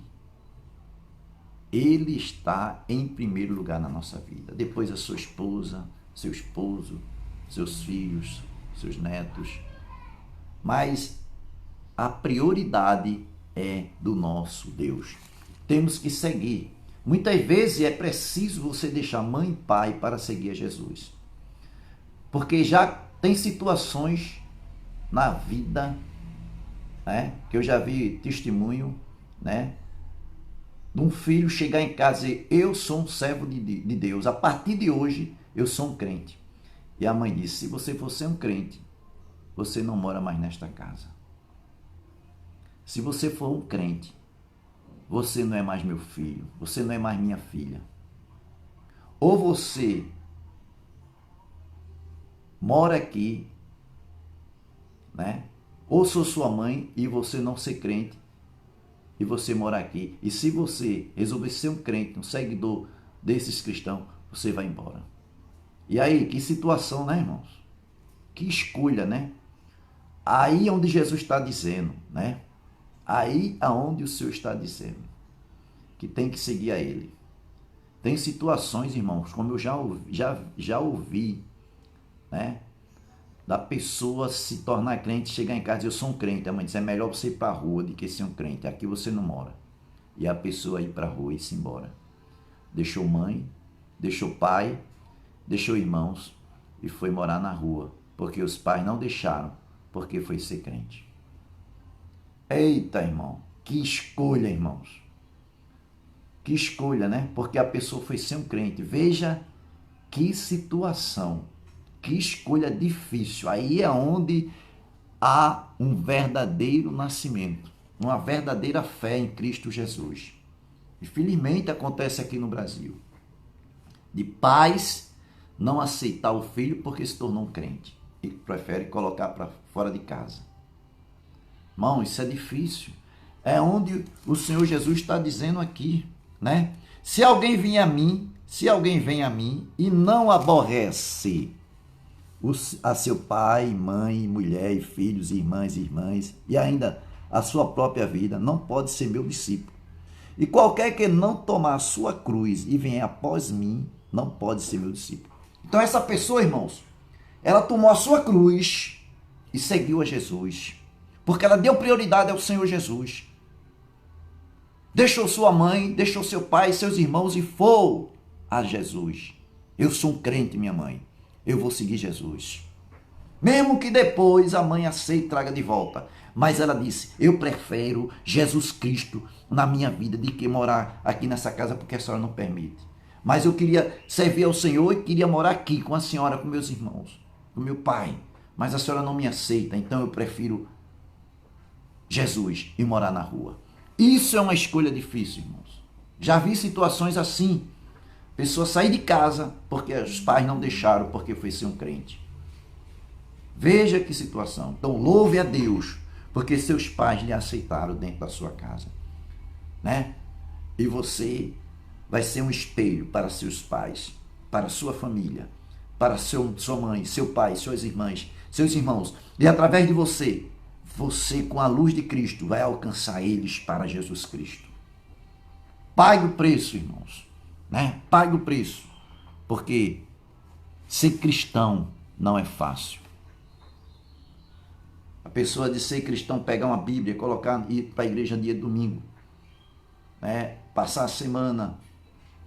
Ele está em primeiro lugar na nossa vida. Depois a sua esposa, seu esposo, seus filhos, seus netos. Mas a prioridade é do nosso Deus. Temos que seguir. Muitas vezes é preciso você deixar mãe e pai para seguir a Jesus. Porque já tem situações na vida, né, que eu já vi testemunho, né, de um filho chegar em casa e dizer: eu sou um servo de Deus, a partir de hoje eu sou um crente. E a mãe disse: se você for ser um crente, você não mora mais nesta casa. Se você for um crente, você não é mais meu filho, você não é mais minha filha. Ou você mora aqui, né? Ou sou sua mãe e você não ser crente e você mora aqui. E se você resolver ser um crente, um seguidor desses cristãos, você vai embora. E aí, que situação, né, irmãos? Que escolha, né? Aí onde Jesus está dizendo, né? Aí aonde o Senhor está dizendo que tem que seguir a Ele. Tem situações, irmãos, como eu já ouvi, né? Da pessoa se tornar crente, chegar em casa e dizer: eu sou um crente. A mãe diz: é melhor você ir para a rua do que ser um crente. Aqui você não mora. E a pessoa ir para a rua e ir embora. Deixou mãe, deixou pai, deixou irmãos e foi morar na rua. Porque os pais não deixaram, porque foi ser crente. Eita, irmão, que escolha, irmãos. Que escolha, né? Porque a pessoa foi ser um crente. Veja que situação, que escolha difícil. Aí é onde há um verdadeiro nascimento, uma verdadeira fé em Cristo Jesus. E felizmente acontece aqui no Brasil. De pais não aceitar o filho porque se tornou um crente e prefere colocar para fora de casa. Irmão, isso é difícil. É onde o Senhor Jesus está dizendo aqui, né? Se alguém vem a mim e não aborrece a seu pai, mãe, mulher, e filhos, irmãs, e ainda a sua própria vida, não pode ser meu discípulo. E qualquer que não tomar a sua cruz e vier após mim, não pode ser meu discípulo. Então essa pessoa, irmãos, ela tomou a sua cruz e seguiu a Jesus, porque ela deu prioridade ao Senhor Jesus. Deixou sua mãe, deixou seu pai, seus irmãos e foi a Jesus. Eu sou um crente, minha mãe. Eu vou seguir Jesus. Mesmo que depois a mãe aceite e traga de volta. Mas ela disse: eu prefiro Jesus Cristo na minha vida do que morar aqui nessa casa porque a senhora não permite. mas eu queria servir ao Senhor e queria morar aqui com a senhora, com meus irmãos, com meu pai, mas a senhora não me aceita, então eu prefiro Jesus e morar na rua. Isso é uma escolha difícil, irmãos. Já vi situações assim, pessoa sair de casa porque os pais não deixaram, porque foi ser um crente. Veja que situação. Então louve a Deus, porque seus pais lhe aceitaram dentro da sua casa, né? E você vai ser um espelho para seus pais, para sua família, para sua mãe, seu pai, suas irmãs, seus irmãos. E através de você, você com a luz de Cristo vai alcançar eles para Jesus Cristo. Pague o preço, irmãos, né? Pague o preço, porque ser cristão não é fácil. A pessoa de ser cristão, pegar uma Bíblia, colocar e ir para a igreja dia de domingo, né? Passar a semana,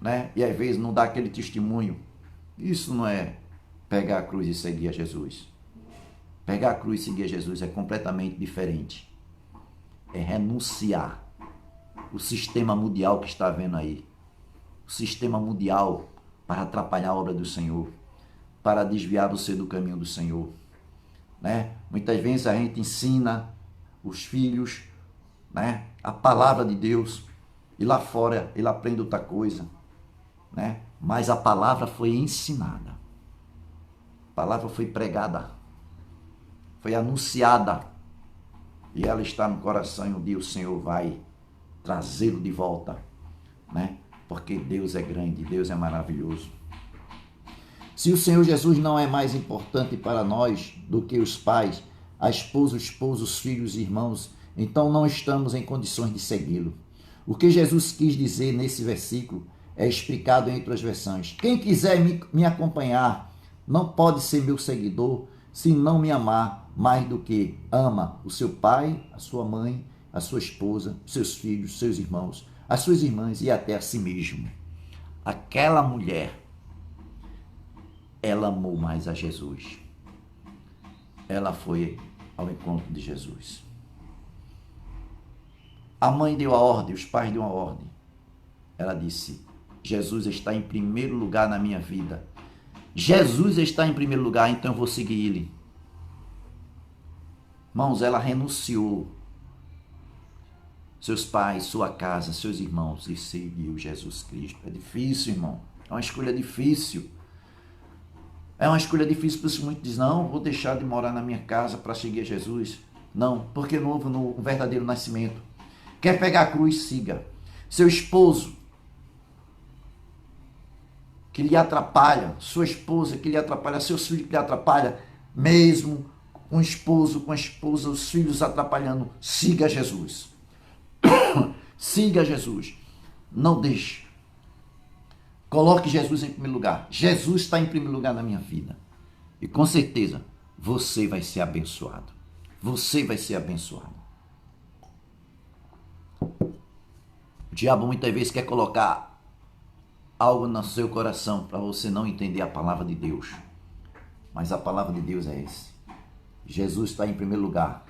né? E às vezes não dá aquele testemunho. Isso não é pegar a cruz e seguir a Jesus. Pegar a cruz e seguir a Jesus é completamente diferente. É renunciar o sistema mundial que está vendo aí. O sistema mundial para atrapalhar a obra do Senhor, para desviar você do caminho do Senhor, né? Muitas vezes a gente ensina os filhos, né, a palavra de Deus, e lá fora ele aprende outra coisa, né? Mas a palavra foi ensinada, a palavra foi pregada, foi anunciada, e ela está no coração, e um dia o Senhor vai trazê-lo de volta, né? Porque Deus é grande, Deus é maravilhoso. Se o Senhor Jesus não é mais importante para nós do que os pais, a esposa, o esposo, os filhos e irmãos, então não estamos em condições de segui-lo. O que Jesus quis dizer nesse versículo é explicado em outras versões. Quem quiser me acompanhar não pode ser meu seguidor se não me amar mais do que ama o seu pai, a sua mãe, a sua esposa, seus filhos, seus irmãos, as suas irmãs e até a si mesmo. Aquela mulher, ela amou mais a Jesus. Ela foi ao encontro de Jesus. A mãe deu a ordem, os pais deu a ordem. Ela disse: Jesus está em primeiro lugar na minha vida. Jesus está em primeiro lugar, então eu vou seguir ele. Irmãos, ela renunciou seus pais, sua casa, seus irmãos e seguiu Jesus Cristo. É difícil, irmão. É uma escolha difícil. É uma escolha difícil, por isso muitos dizem: não, vou deixar de morar na minha casa para seguir Jesus. Não, porque não houve no verdadeiro nascimento. Quer pegar a cruz, siga. Seu esposo que lhe atrapalha, sua esposa que lhe atrapalha, seus filhos que lhe atrapalha, mesmo com o esposo, com a esposa, os filhos atrapalhando, siga Jesus. Siga Jesus. Não deixe. Coloque Jesus em primeiro lugar. Jesus está em primeiro lugar na minha vida. E com certeza você vai ser abençoado. Você vai ser abençoado. O diabo muitas vezes quer colocar algo no seu coração para você não entender a palavra de Deus. Mas a palavra de Deus é essa. Jesus está em primeiro lugar.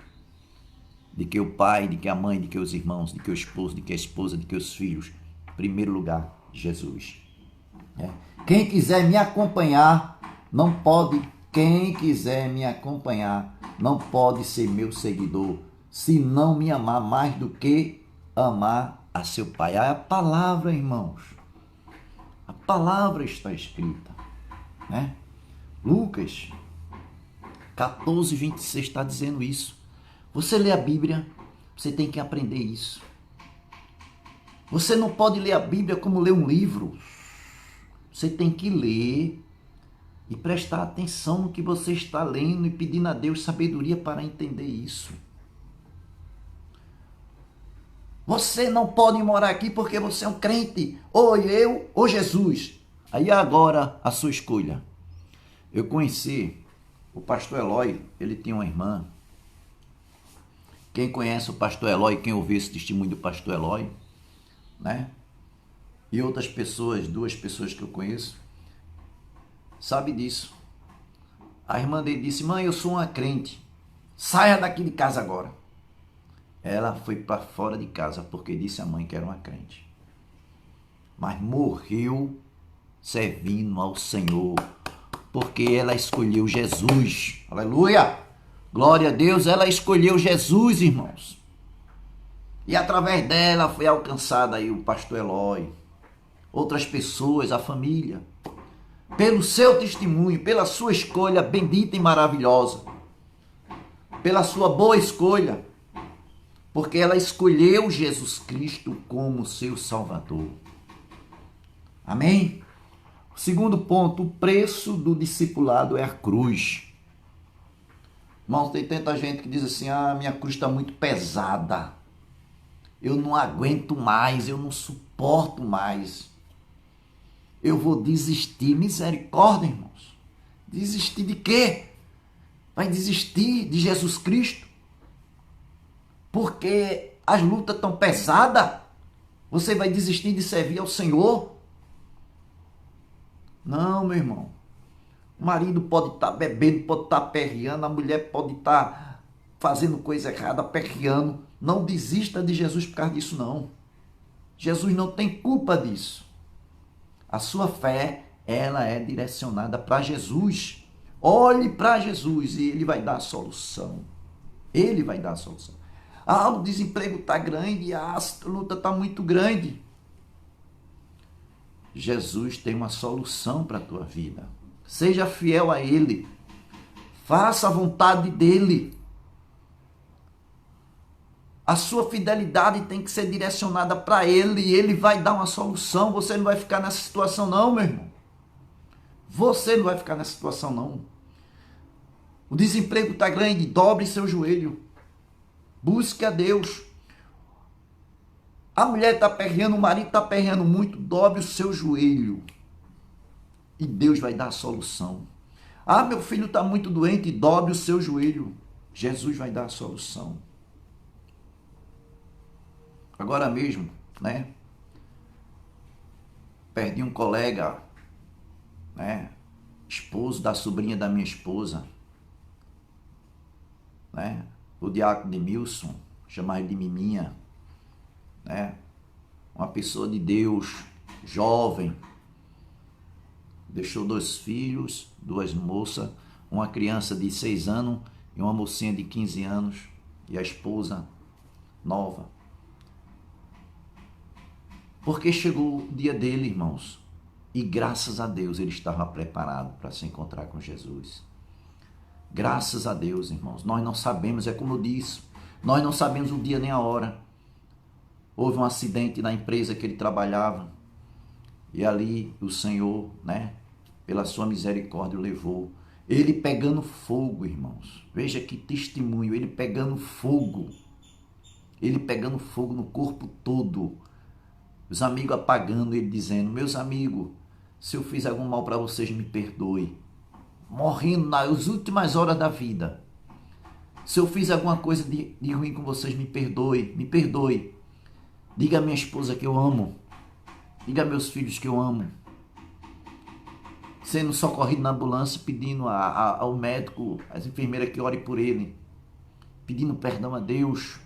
De que o pai, de que a mãe, de que os irmãos, de que o esposo, de que a esposa, de que os filhos. Em primeiro lugar, Jesus. Quem quiser me acompanhar, não pode. Quem quiser me acompanhar, não pode ser meu seguidor, se não me amar mais do que amar a seu pai. É a palavra, irmãos. A palavra está escrita, né? Lucas 14, 26 está dizendo isso. Você lê a Bíblia, você tem que aprender isso. Você não pode ler a Bíblia como ler um livro. Você tem que ler e prestar atenção no que você está lendo e pedindo a Deus sabedoria para entender isso. Você não pode morar aqui porque você é um crente, ou eu, ou Jesus. Aí agora a sua escolha. Eu conheci o pastor Eloy, ele tinha uma irmã. Quem conhece o pastor Eloy, quem ouviu esse testemunho do pastor Eloy, né? E outras pessoas, 2 pessoas que eu conheço, sabe disso. A irmã dele disse: mãe, eu sou uma crente, saia daqui de casa agora. Ela foi para fora de casa porque disse à mãe que era uma crente. Mas morreu servindo ao Senhor, porque ela escolheu Jesus. Aleluia! Glória a Deus, ela escolheu Jesus, irmãos. E através dela foi alcançada aí o pastor Eloy, outras pessoas, a família. Pelo seu testemunho, pela sua escolha bendita e maravilhosa. Pela sua boa escolha. Porque ela escolheu Jesus Cristo como seu Salvador. Amém? Segundo ponto, o preço do discipulado é a cruz. Irmãos, tem tanta gente que diz assim, minha cruz está muito pesada. Eu não aguento mais, eu não suporto mais. Eu vou desistir. Misericórdia, irmãos. Desistir de quê? Vai desistir de Jesus Cristo? Porque as lutas estão pesadas? Você vai desistir de servir ao Senhor? Não, meu irmão. O marido pode estar bebendo, pode estar perreando, a mulher pode estar fazendo coisa errada, perreando. Não desista de Jesus por causa disso, não. Jesus não tem culpa disso. A sua fé, ela é direcionada para Jesus. Olhe para Jesus e Ele vai dar a solução. Ele vai dar a solução. O desemprego está grande, a luta está muito grande. Jesus tem uma solução para a tua vida. Seja fiel a Ele. Faça a vontade dEle. A sua fidelidade tem que ser direcionada para Ele e Ele vai dar uma solução. Você não vai ficar nessa situação não, meu irmão. Você não vai ficar nessa situação não. O desemprego está grande, dobre seu joelho. Busque a Deus. A mulher está perreando, o marido está perreando muito, dobre o seu joelho. E Deus vai dar a solução. Meu filho está muito doente, dobre o seu joelho. Jesus vai dar a solução. Agora mesmo, né? Perdi um colega, né? Esposo da sobrinha da minha esposa, né? O diácono Edmilson, chamava ele de Miminha, né? Uma pessoa de Deus, jovem, deixou 2 filhos, 2 moças, uma criança de 6 anos e uma mocinha de 15 anos, e a esposa nova. Porque chegou o dia dele, irmãos, e graças a Deus ele estava preparado para se encontrar com Jesus. Graças a Deus, irmãos. Nós não sabemos, é como eu disse, nós não sabemos o dia nem a hora. Houve um acidente na empresa que ele trabalhava e ali o Senhor, né, pela sua misericórdia, o levou. Ele pegando fogo, irmãos. Veja que testemunho, ele pegando fogo. Ele pegando fogo no corpo todo. Os amigos apagando, ele dizendo, meus amigos, se eu fiz algum mal para vocês, me perdoe. Morrendo nas últimas horas da vida. Se eu fiz alguma coisa de ruim com vocês, me perdoe, me perdoe. Diga a minha esposa que eu amo. Diga a meus filhos que eu amo. Sendo socorrido na ambulância, pedindo ao médico, às enfermeiras que orem por ele. Pedindo perdão a Deus.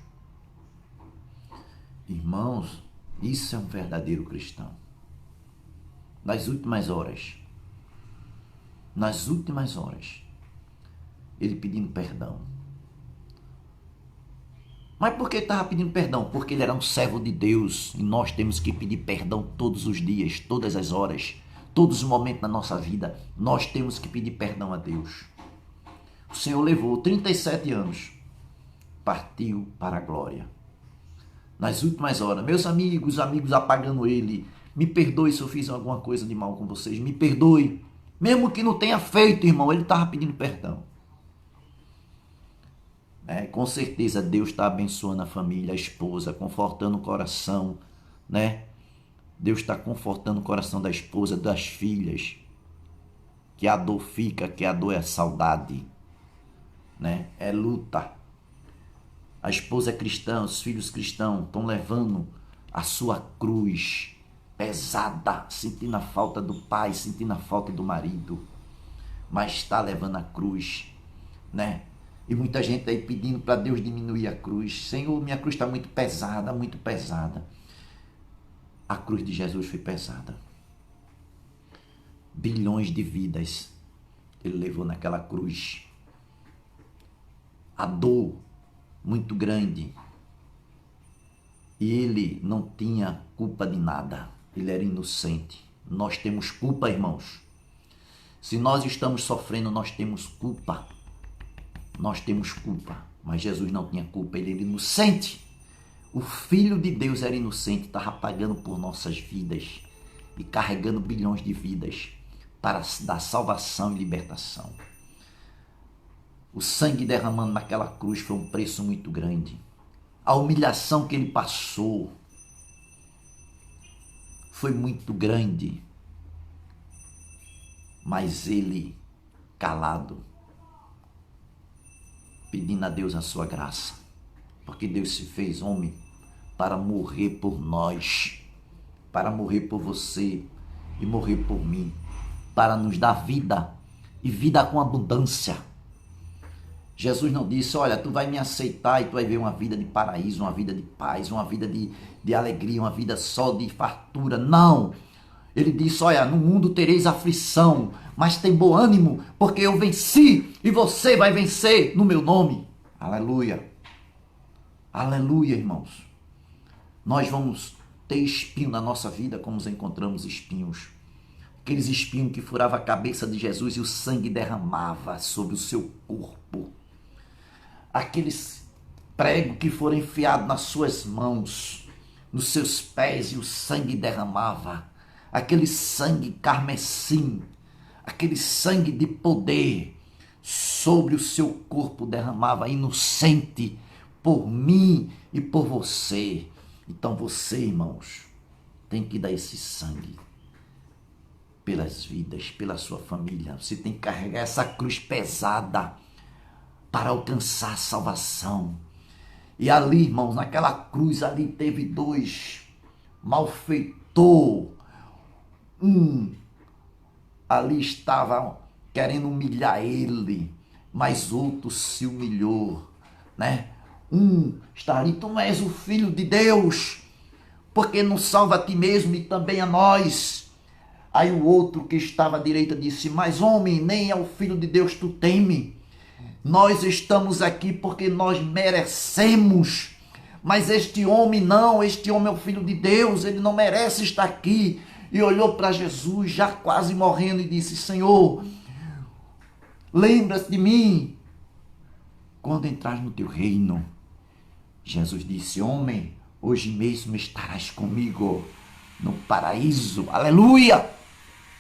Irmãos, isso é um verdadeiro cristão. Nas últimas horas, ele pedindo perdão. Mas por que ele estava pedindo perdão? Porque ele era um servo de Deus e nós temos que pedir perdão todos os dias, todas as horas, todos os momentos da nossa vida. Nós temos que pedir perdão a Deus. O Senhor levou 37 anos, partiu para a glória. Nas últimas horas, meus amigos apagando ele, me perdoe se eu fiz alguma coisa de mal com vocês, me perdoe. Mesmo que não tenha feito, irmão, ele estava pedindo perdão. Com certeza Deus está abençoando a família, a esposa, confortando o coração, né? Deus está confortando o coração da esposa, das filhas, que a dor fica, que a dor é saudade, né? É luta. A esposa é cristã, os filhos cristãos estão levando a sua cruz pesada, sentindo a falta do pai, sentindo a falta do marido, mas está levando a cruz, né? E muita gente aí pedindo para Deus diminuir a cruz. Senhor, minha cruz está muito pesada, muito pesada. A cruz de Jesus foi pesada. bilhões de vidas ele levou naquela cruz. A dor muito grande. E ele não tinha culpa de nada. Ele era inocente. Nós temos culpa, irmãos. Se nós estamos sofrendo, nós temos culpa. Nós temos culpa. Mas Jesus não tinha culpa. Ele era inocente. O Filho de Deus era inocente. Estava pagando por nossas vidas. E carregando bilhões de vidas para dar salvação e libertação. O sangue derramando naquela cruz foi um preço muito grande. A humilhação que ele passou foi muito grande. Mas ele, calado, pedindo a Deus a sua graça. Porque Deus se fez homem para morrer por nós, para morrer por você e morrer por mim, para nos dar vida e vida com abundância. Jesus não disse, olha, tu vai me aceitar e tu vai ver uma vida de paraíso, uma vida de paz, uma vida de alegria, uma vida só de fartura. Não! Ele disse, olha, no mundo tereis aflição, mas tem bom ânimo, porque eu venci e você vai vencer no meu nome. Aleluia! Aleluia, irmãos! Nós vamos ter espinho na nossa vida, como nos encontramos espinhos. Aqueles espinhos que furavam a cabeça de Jesus e o sangue derramava sobre o seu corpo. Aqueles pregos que foram enfiados nas suas mãos, nos seus pés e o sangue derramava. Aquele sangue carmesim, aquele sangue de poder sobre o seu corpo derramava inocente por mim e por você. Então você, irmãos, tem que dar esse sangue pelas vidas, pela sua família. Você tem que carregar essa cruz pesada para alcançar a salvação. E ali, irmãos, naquela cruz ali teve dois malfeitores. Ali estava querendo humilhar ele, mas outro se humilhou, né? Está ali, tu não és o Filho de Deus, porque não salva a ti mesmo e também a nós. Aí o outro que estava à direita disse, mas homem, nem é o Filho de Deus tu teme. Nós estamos aqui porque nós merecemos, mas este homem não, este homem é o Filho de Deus, ele não merece estar aqui. E olhou para Jesus, já quase morrendo, e disse, Senhor, lembra-se de mim quando entrar no teu reino. Jesus disse, homem, hoje mesmo estarás comigo no paraíso. Aleluia!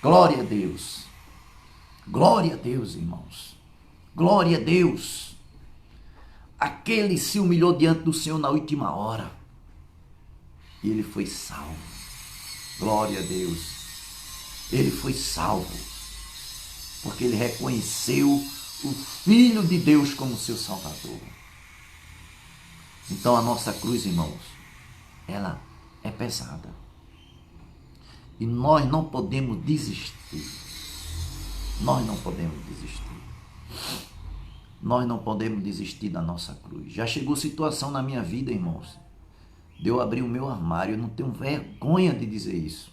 Glória a Deus. Glória a Deus, irmãos. Glória a Deus. Aquele se humilhou diante do Senhor na última hora. E ele foi salvo. Glória a Deus. Ele foi salvo. Porque ele reconheceu o Filho de Deus como seu Salvador. Então a nossa cruz, irmãos, ela é pesada. E nós não podemos desistir. Nós não podemos desistir. Nós não podemos desistir da nossa cruz. Já chegou situação na minha vida, irmãos, de eu abrir o meu armário. Eu não tenho vergonha de dizer isso.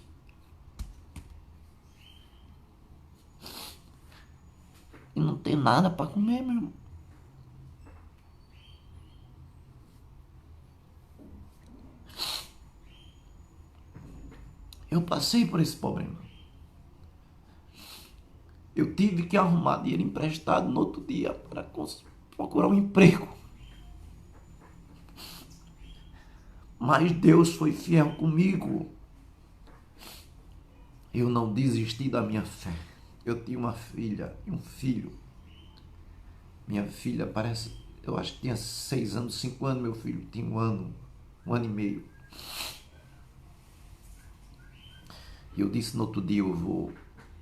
E não tem nada para comer, meu irmão. Eu passei por esse problema. Eu tive que arrumar dinheiro emprestado no outro dia para procurar um emprego. Mas Deus foi fiel comigo. Eu não desisti da minha fé. Eu tinha uma filha e um filho. Minha filha eu acho que tinha 6 anos, 5 anos, meu filho tinha 1 ano, 1 ano e meio. E eu disse no outro dia, eu vou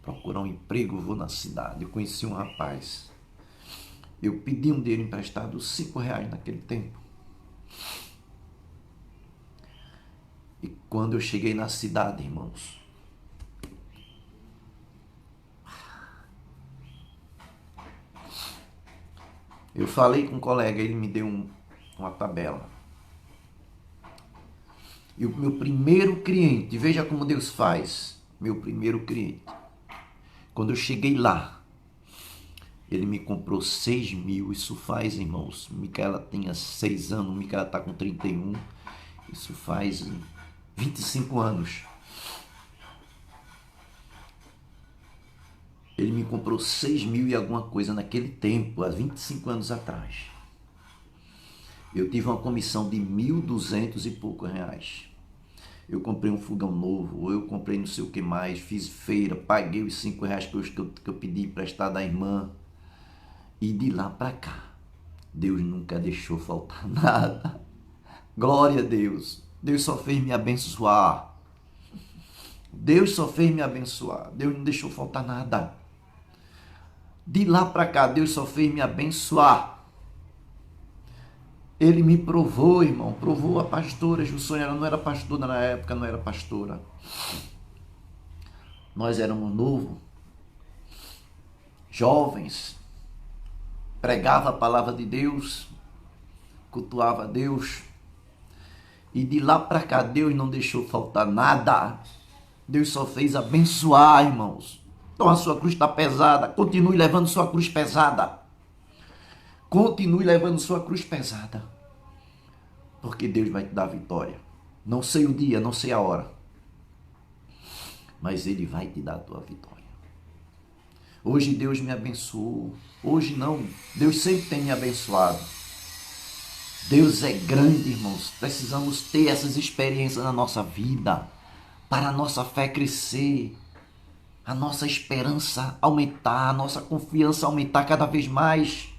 procurar um emprego, vou na cidade. Eu conheci um rapaz. Eu pedi um dinheiro emprestado, R$5 naquele tempo. E quando eu cheguei na cidade, irmãos, eu falei com um colega, ele me deu uma tabela. E o meu primeiro cliente, veja como Deus faz, meu primeiro cliente, Quando eu cheguei lá, ele me comprou 6.000. Isso faz, irmãos, Micaela tinha 6 anos, Micaela está com 31. Isso faz 25 anos. Ele me comprou 6.000 e alguma coisa naquele tempo, há 25 anos atrás. Eu tive uma comissão de 1.200 e poucos reais. Eu comprei um fogão novo, ou eu comprei não sei o que mais, fiz feira, paguei os 5 reais que eu pedi emprestado à irmã. E de lá para cá, Deus nunca deixou faltar nada. Glória a Deus. Deus só fez me abençoar. Deus só fez me abençoar. Deus não deixou faltar nada. De lá para cá, Deus só fez me abençoar. Ele me provou, irmão. Provou a pastora Jussônia. Ela não era pastora na época, não era pastora. Nós éramos novos, jovens. Pregava a palavra de Deus, cultuava a Deus. E de lá para cá, Deus não deixou faltar nada. Deus só fez abençoar, irmãos. Então a sua cruz está pesada. Continue levando sua cruz pesada. Continue levando sua cruz pesada. Porque Deus vai te dar vitória. Não sei o dia, não sei a hora. Mas Ele vai te dar a tua vitória. Hoje Deus me abençoou. Hoje não. Deus sempre tem me abençoado. Deus é grande, irmãos. Precisamos ter essas experiências na nossa vida. Para a nossa fé crescer. A nossa esperança aumentar. A nossa confiança aumentar cada vez mais.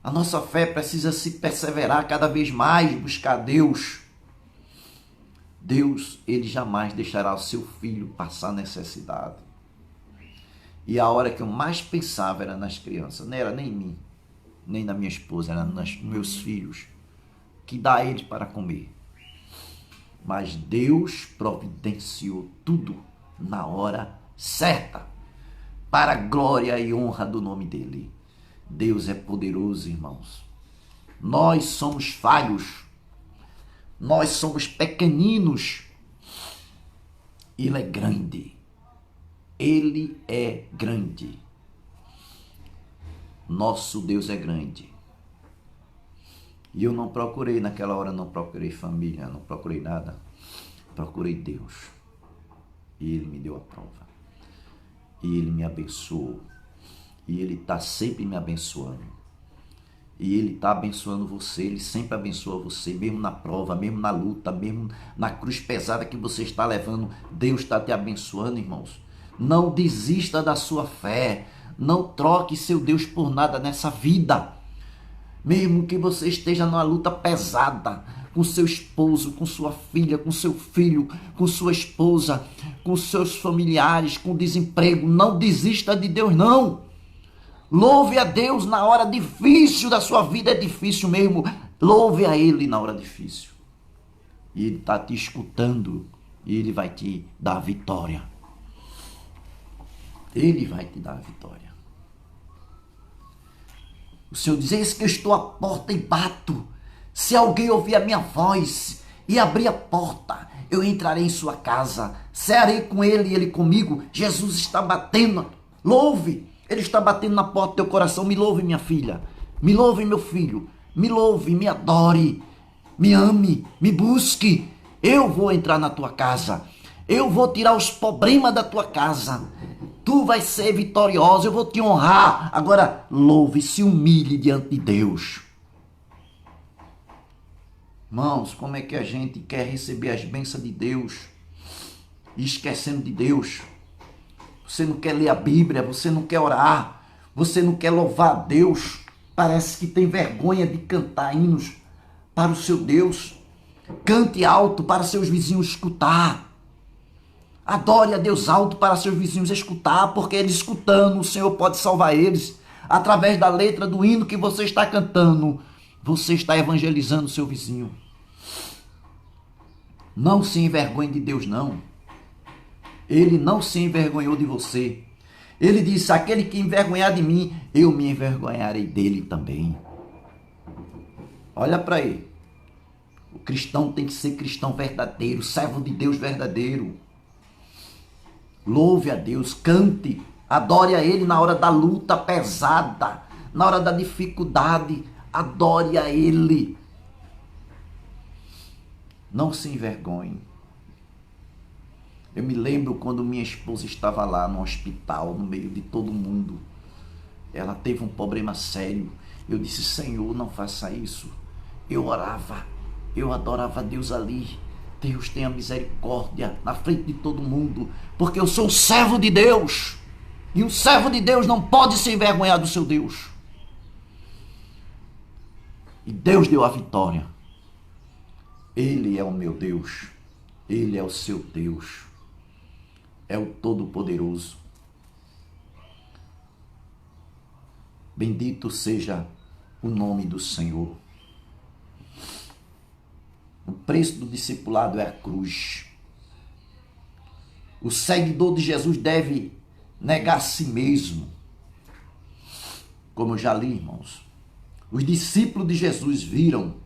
A nossa fé precisa se perseverar cada vez mais. Buscar Deus. Deus, Ele jamais deixará o seu filho passar necessidade. E a hora que eu mais pensava era nas crianças. Não era nem em mim, nem na minha esposa, era nos meus filhos. Que dá a eles para comer. Mas Deus providenciou tudo na hora certa. Para a glória e honra do nome dEle. Deus é poderoso, irmãos. Nós somos falhos. Nós somos pequeninos. Ele é grande. Ele é grande. Nosso Deus é grande. E eu não procurei naquela hora, não procurei família, não procurei nada. Procurei Deus. E Ele me deu a prova. E Ele me abençoou. E Ele está sempre me abençoando. E Ele está abençoando você. Ele sempre abençoa você, mesmo na prova, mesmo na luta, mesmo na cruz pesada que você está levando. Deus está te abençoando, irmãos. Não desista da sua fé. Não troque seu Deus por nada nessa vida. Mesmo que você esteja numa luta pesada, com seu esposo, com sua filha, com seu filho, com sua esposa, com seus familiares, com desemprego, não desista de Deus, não. Louve a Deus na hora difícil da sua vida, é difícil mesmo. Louve a Ele na hora difícil. E Ele está te escutando e Ele vai te dar a vitória. Ele vai te dar a vitória. O Senhor diz: eis que eu estou à porta e bato. Se alguém ouvir a minha voz e abrir a porta, eu entrarei em sua casa, cearei com ele e ele comigo. Jesus está batendo. Louve. Ele está batendo na porta do teu coração. Me louve, minha filha. Me louve, meu filho. Me louve, me adore. Me ame, me busque. Eu vou entrar na tua casa. Eu vou tirar os problemas da tua casa. Tu vai ser vitoriosa, eu vou te honrar. Agora, louve, se humilhe diante de Deus. Irmãos, como é que a gente quer receber as bênçãos de Deus e esquecendo de Deus? Você não quer ler a Bíblia, você não quer orar, você não quer louvar a Deus. Parece que tem vergonha de cantar hinos para o seu Deus. Cante alto para seus vizinhos escutar. Adore a Deus alto para seus vizinhos escutar, porque eles escutando, o Senhor pode salvar eles. Através da letra do hino que você está cantando, você está evangelizando o seu vizinho. Não se envergonhe de Deus, não. Ele não se envergonhou de você. Ele disse: aquele que envergonhar de mim, eu me envergonharei dele também. Olha para ele. O cristão tem que ser cristão verdadeiro, servo de Deus verdadeiro. Louve a Deus, cante, adore a Ele na hora da luta pesada, na hora da dificuldade, adore a Ele. Não se envergonhe. Eu me lembro quando minha esposa estava lá no hospital, no meio de todo mundo. Ela teve um problema sério. Eu disse, Senhor, não faça isso. Eu orava, eu adorava a Deus ali. Deus tenha misericórdia na frente de todo mundo, porque eu sou um servo de Deus. E um servo de Deus não pode se envergonhar do seu Deus. E Deus deu a vitória. Ele é o meu Deus. Ele é o seu Deus. É o Todo-Poderoso. Bendito seja o nome do Senhor. O preço do discipulado é a cruz. O seguidor de Jesus deve negar a si mesmo. Como eu já li, irmãos. Os discípulos de Jesus viram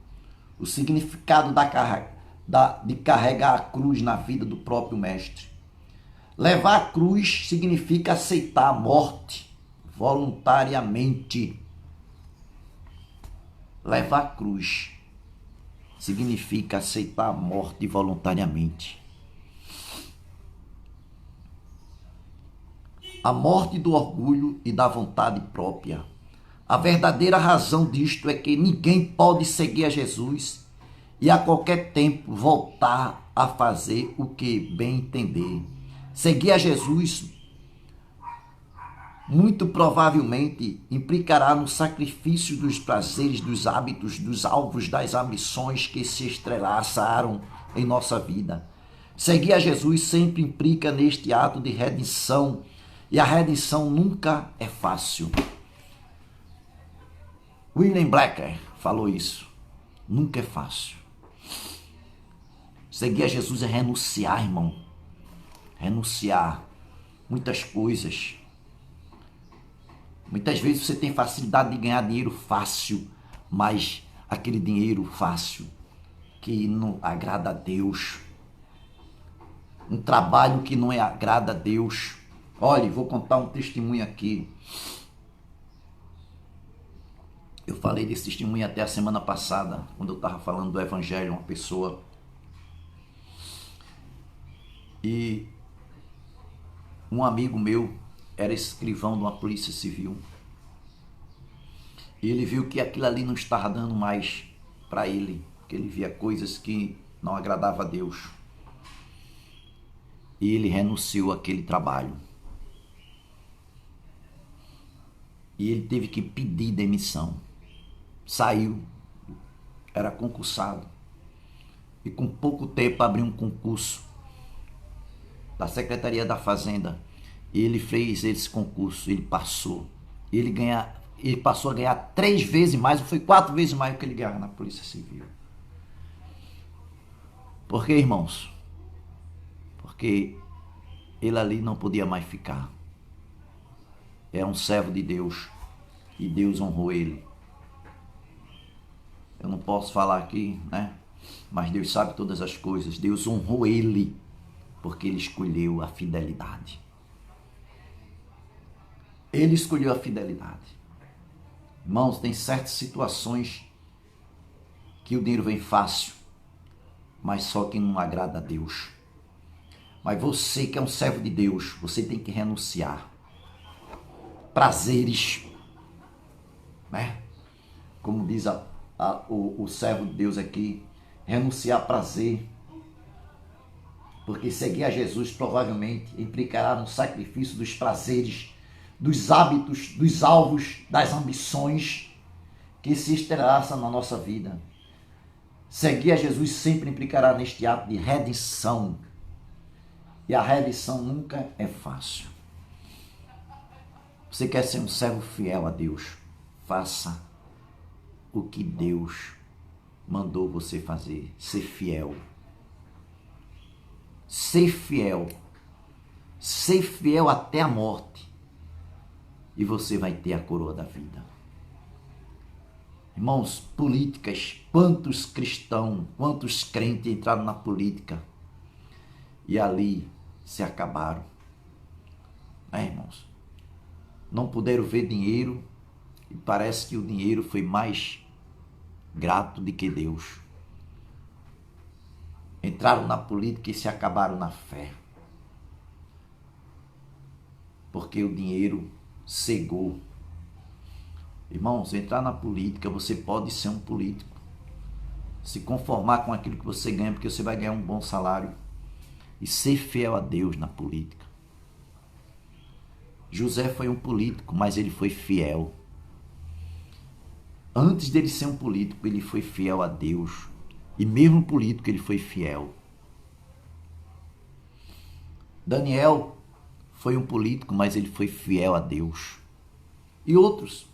o significado de carregar a cruz na vida do próprio Mestre. Levar a cruz significa aceitar a morte voluntariamente. Levar a cruz significa aceitar a morte voluntariamente. A morte do orgulho e da vontade própria. A verdadeira razão disto é que ninguém pode seguir a Jesus e a qualquer tempo voltar a fazer o que bem entender. Seguir a Jesus muito provavelmente implicará no sacrifício dos prazeres, dos hábitos, dos alvos, das ambições que se estrelaçaram em nossa vida. Seguir a Jesus sempre implica neste ato de redenção, e a redenção nunca é fácil. William Blacker falou isso. Nunca é fácil. Seguir a Jesus é renunciar, irmão. Renunciar muitas coisas. Muitas vezes você tem facilidade de ganhar dinheiro fácil, mas aquele dinheiro fácil que não agrada a Deus. Um trabalho que não agrada a Deus. Olha, vou contar um testemunho aqui. Eu falei desse testemunho até a semana passada, quando eu estava falando do evangelho a uma pessoa. E um amigo meu era escrivão de uma polícia civil. E ele viu que aquilo ali não estava dando mais para ele, que ele via coisas que não agradavam a Deus. E ele renunciou àquele trabalho. E ele teve que pedir demissão. Saiu, era concursado. E com pouco tempo abriu um concurso da Secretaria da Fazenda. E ele fez esse concurso, ele passou. Ele passou a ganhar 3 vezes mais, ou foi 4 vezes mais do que ele ganhava na Polícia Civil. Por quê, irmãos? Porque ele ali não podia mais ficar. Era um servo de Deus e Deus honrou ele. Eu não posso falar aqui, né? Mas Deus sabe todas as coisas. Deus honrou ele porque ele escolheu a fidelidade. Ele escolheu a fidelidade. Irmãos, tem certas situações que o dinheiro vem fácil, mas só que não agrada a Deus. Mas você que é um servo de Deus, você tem que renunciar. Prazeres, né? Como diz o servo de Deus aqui, renunciar a prazer. Porque seguir a Jesus provavelmente implicará no sacrifício dos prazeres, dos hábitos, dos alvos, das ambições que se estrelaçam na nossa vida. Seguir a Jesus sempre implicará neste ato de redenção. E a redenção nunca é fácil. Você quer ser um servo fiel a Deus? Faça o que Deus mandou você fazer. Ser fiel. Ser fiel. Ser fiel até a morte. E você vai ter a coroa da vida. Irmãos, políticas, quantos cristãos, quantos crentes entraram na política e ali se acabaram. Irmãos? Não puderam ver dinheiro e parece que o dinheiro foi mais grato do que Deus. Entraram na política e se acabaram na fé. Porque o dinheiro cegou. Irmãos, entrar na política, você pode ser um político. Se conformar com aquilo que você ganha, porque você vai ganhar um bom salário. E ser fiel a Deus na política. José foi um político, mas ele foi fiel. Antes dele ser um político, ele foi fiel a Deus. E mesmo político, ele foi fiel. Daniel foi um político, mas ele foi fiel a Deus. E outros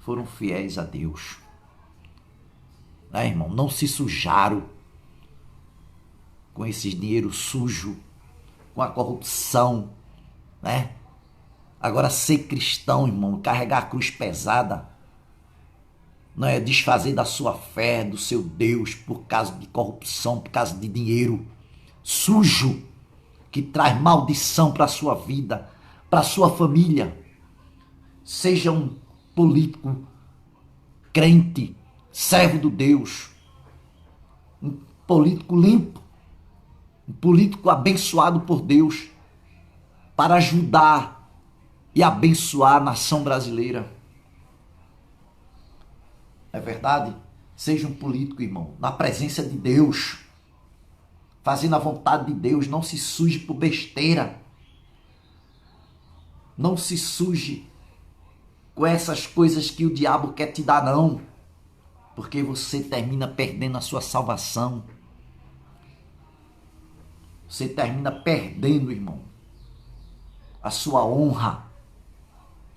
foram fiéis a Deus. Irmão, não se sujaram com esses dinheiro sujo, com a corrupção, né? Agora, ser cristão, irmão, carregar a cruz pesada, não é desfazer da sua fé, do seu Deus, por causa de corrupção, por causa de dinheiro sujo, que traz maldição para a sua vida, para a sua família. Seja um político crente, servo do Deus, um político limpo, um político abençoado por Deus, para ajudar e abençoar a nação brasileira. É verdade? Seja um político, irmão, na presença de Deus, fazendo a vontade de Deus. Não se suje por besteira. Não se suje com essas coisas que o diabo quer te dar, não. Porque você termina perdendo a sua salvação. Você termina perdendo, irmão, a sua honra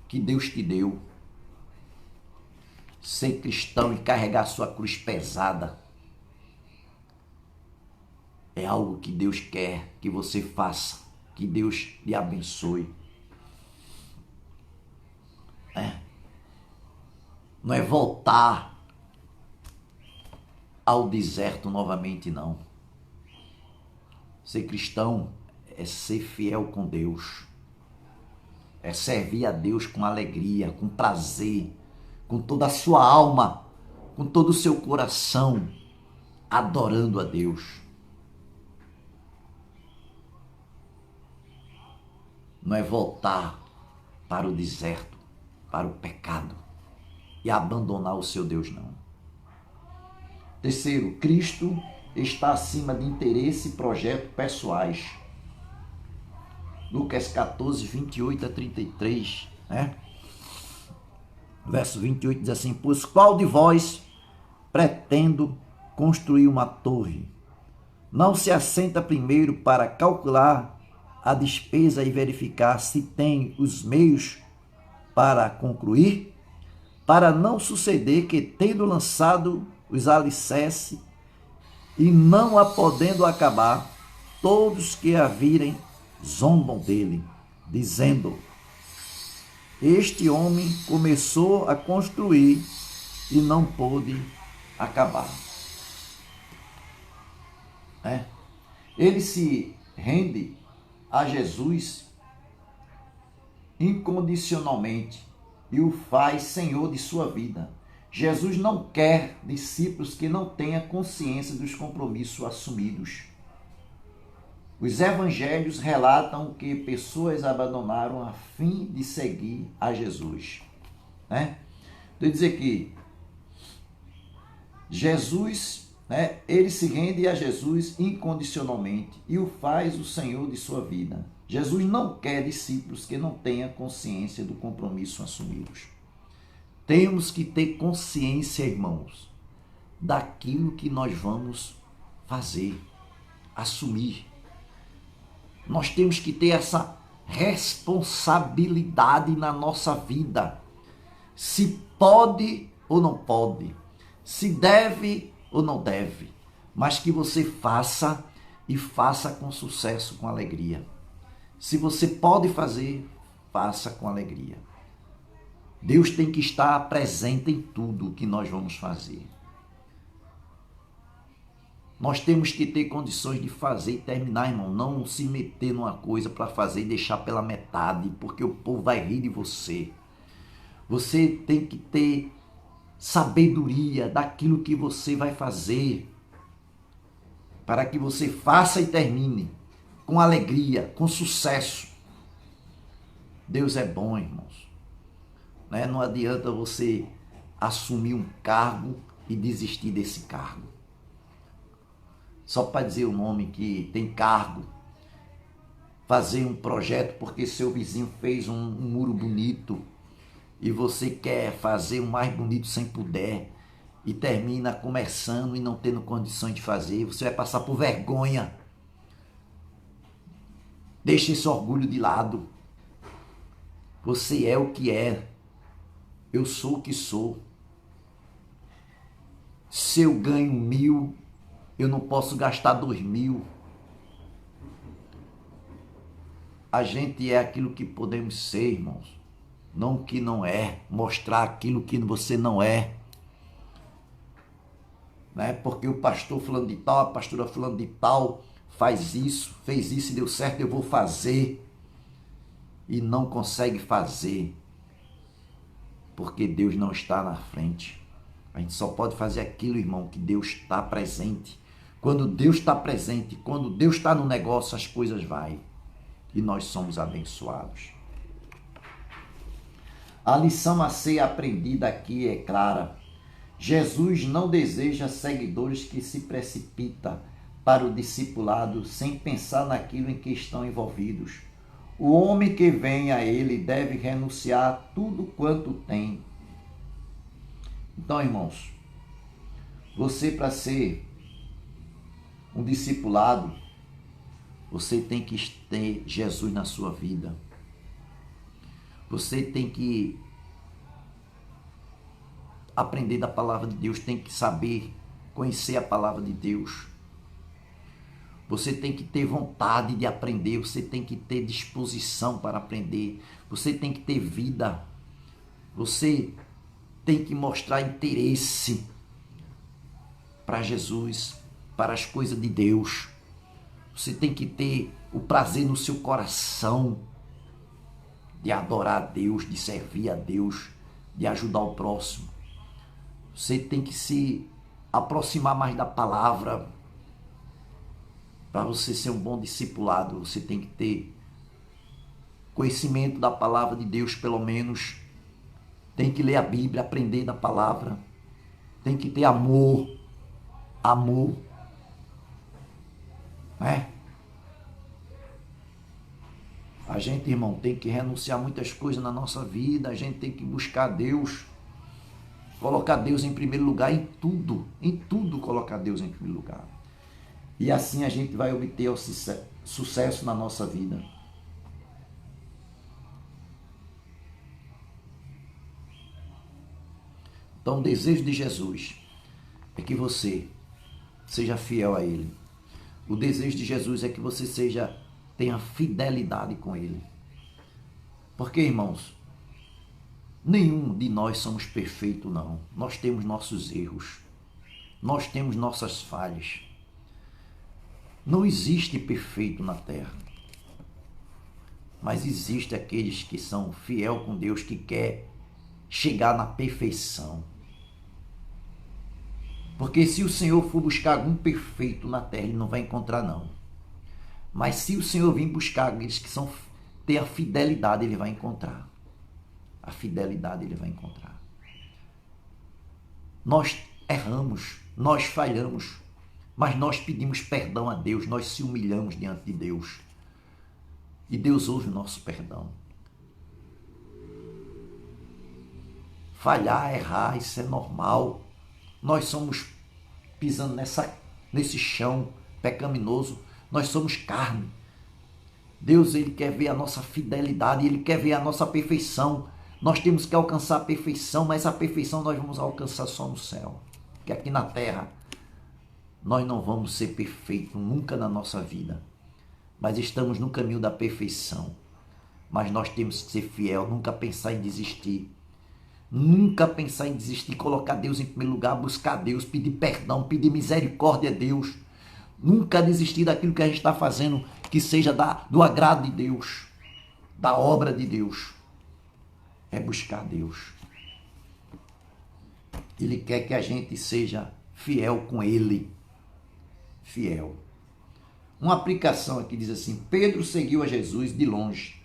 que Deus te deu. Ser cristão e carregar a sua cruz pesada é algo que Deus quer que você faça, que Deus lhe abençoe. Não é voltar ao deserto novamente, não. Ser cristão é ser fiel com Deus, é servir a Deus com alegria, com prazer, com toda a sua alma, com todo o seu coração, adorando a Deus. Não é voltar para o deserto, para o pecado e abandonar o seu Deus, não. Terceiro, Cristo está acima de interesse e projetos pessoais. Lucas 14, 28 a 33, né? Verso 28 diz assim: pois qual de vós, pretendo construir uma torre, não se assenta primeiro para calcular a despesa e verificar se tem os meios para concluir, para não suceder que, tendo lançado os alicerces e não a podendo acabar, todos que a virem zombam dele, dizendo: este homem começou a construir e não pôde acabar. Ele se rende a Jesus incondicionalmente e o faz Senhor de sua vida. Jesus não quer discípulos que não tenham consciência dos compromissos assumidos. Os evangelhos relatam que pessoas abandonaram a fim de seguir a Jesus. Então, dizer que Jesus, ele se rende a Jesus incondicionalmente e o faz o Senhor de sua vida. Jesus não quer discípulos que não tenham consciência do compromisso assumidos. Temos que ter consciência, irmãos, daquilo que nós vamos fazer, assumir. Nós temos que ter essa responsabilidade na nossa vida. Se pode ou não pode, se deve ou não deve, mas que você faça e faça com sucesso, com alegria. Se você pode fazer, faça com alegria. Deus tem que estar presente em tudo o que nós vamos fazer. Nós temos que ter condições de fazer e terminar, irmão. Não se meter numa coisa para fazer e deixar pela metade, porque o povo vai rir de você. Você tem que ter sabedoria daquilo que você vai fazer, para que você faça e termine com alegria, com sucesso. Deus é bom, irmãos. Não adianta você assumir um cargo e desistir desse cargo. Só para dizer o nome que tem cargo, fazer um projeto porque seu vizinho fez um muro bonito e você quer fazer o mais bonito sem puder e termina começando e não tendo condições de fazer, você vai passar por vergonha. Deixe esse orgulho de lado. Você é o que é. Eu sou o que sou. Se eu ganho 1.000, eu não posso gastar 2.000. A gente é aquilo que podemos ser, irmãos. Não o que não é. Mostrar aquilo que você não é. Porque o pastor fulano de tal, a pastora fulano de tal faz isso, fez isso e deu certo, eu vou fazer. E não consegue fazer. Porque Deus não está na frente. A gente só pode fazer aquilo, irmão, que Deus está presente. Quando Deus está presente, quando Deus está no negócio, as coisas vão. E nós somos abençoados. A lição a ser aprendida aqui é clara. Jesus não deseja seguidores que se precipitam para o discipulado sem pensar naquilo em que estão envolvidos. O homem que vem a ele deve renunciar a tudo quanto tem. Então, irmãos, você para ser um discipulado, você tem que ter Jesus na sua vida. Você tem que aprender da palavra de Deus, tem que saber conhecer a palavra de Deus. Você tem que ter vontade de aprender, você tem que ter disposição para aprender, você tem que ter vida, você tem que mostrar interesse para Jesus, para as coisas de Deus. Você tem que ter o prazer no seu coração de adorar a Deus, de servir a Deus, de ajudar o próximo. Você tem que se aproximar mais da palavra. Para você ser um bom discipulado, você tem que ter conhecimento da palavra de Deus, pelo menos. Tem que ler a Bíblia, aprender da palavra. Tem que ter amor. Amor. A gente, irmão, tem que renunciar a muitas coisas na nossa vida. A gente tem que buscar Deus. Colocar Deus em primeiro lugar em tudo. Em tudo colocar Deus em primeiro lugar. E assim a gente vai obter o sucesso na nossa vida. Então o desejo de Jesus é que você seja fiel a Ele. O desejo de Jesus é que você tenha fidelidade com Ele. Porque, irmãos, nenhum de nós somos perfeitos, não. Nós temos nossos erros. Nós temos nossas falhas. Não existe perfeito na terra. Mas existe aqueles que são fiel com Deus, que quer chegar na perfeição. Porque se o Senhor for buscar algum perfeito na terra, Ele não vai encontrar, não. Mas se o Senhor vir buscar aqueles que têm a fidelidade, Ele vai encontrar. A fidelidade Ele vai encontrar. Nós erramos, nós falhamos, mas nós pedimos perdão a Deus, nós se humilhamos diante de Deus. E Deus ouve o nosso perdão. Falhar, errar, isso é normal. Nós somos pisando nesse chão pecaminoso. Nós somos carne. Deus, Ele quer ver a nossa fidelidade, Ele quer ver a nossa perfeição. Nós temos que alcançar a perfeição, mas a perfeição nós vamos alcançar só no céu. Porque aqui na terra, nós não vamos ser perfeitos nunca na nossa vida. Mas estamos no caminho da perfeição. Mas nós temos que ser fiel, nunca pensar em desistir. Nunca pensar em desistir, colocar Deus em primeiro lugar, buscar Deus, pedir perdão, pedir misericórdia a Deus. Nunca desistir daquilo que a gente está fazendo, que seja do agrado de Deus, da obra de Deus. É buscar Deus. Ele quer que a gente seja fiel com Ele. Fiel. Uma aplicação aqui diz assim: Pedro seguiu a Jesus de longe.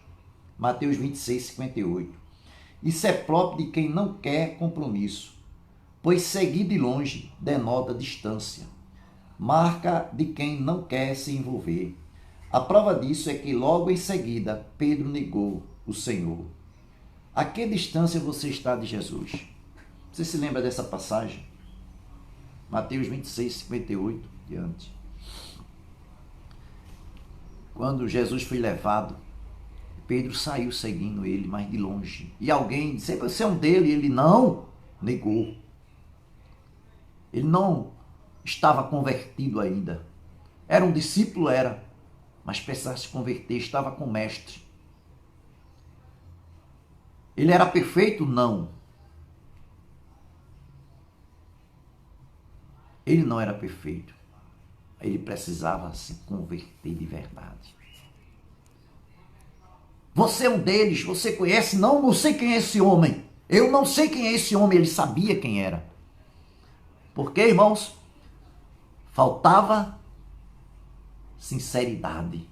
Mateus 26, 58. Isso é próprio de quem não quer compromisso, pois seguir de longe denota distância. Marca de quem não quer se envolver. A prova disso é que logo em seguida Pedro negou o Senhor. A que distância você está de Jesus? Você se lembra dessa passagem? Mateus 26, 58 diante. Quando Jesus foi levado, Pedro saiu seguindo ele, mas de longe. E alguém disse: você é um dele? E ele não, negou. Ele não estava convertido ainda. Era um discípulo, era, mas precisava se converter, estava com o mestre. Ele era perfeito? Não. Ele não era perfeito. Ele precisava se converter de verdade. Você é um deles, você conhece? Não, não sei quem é esse homem. Eu não sei quem é esse homem. Ele sabia quem era. Porque, irmãos, faltava sinceridade.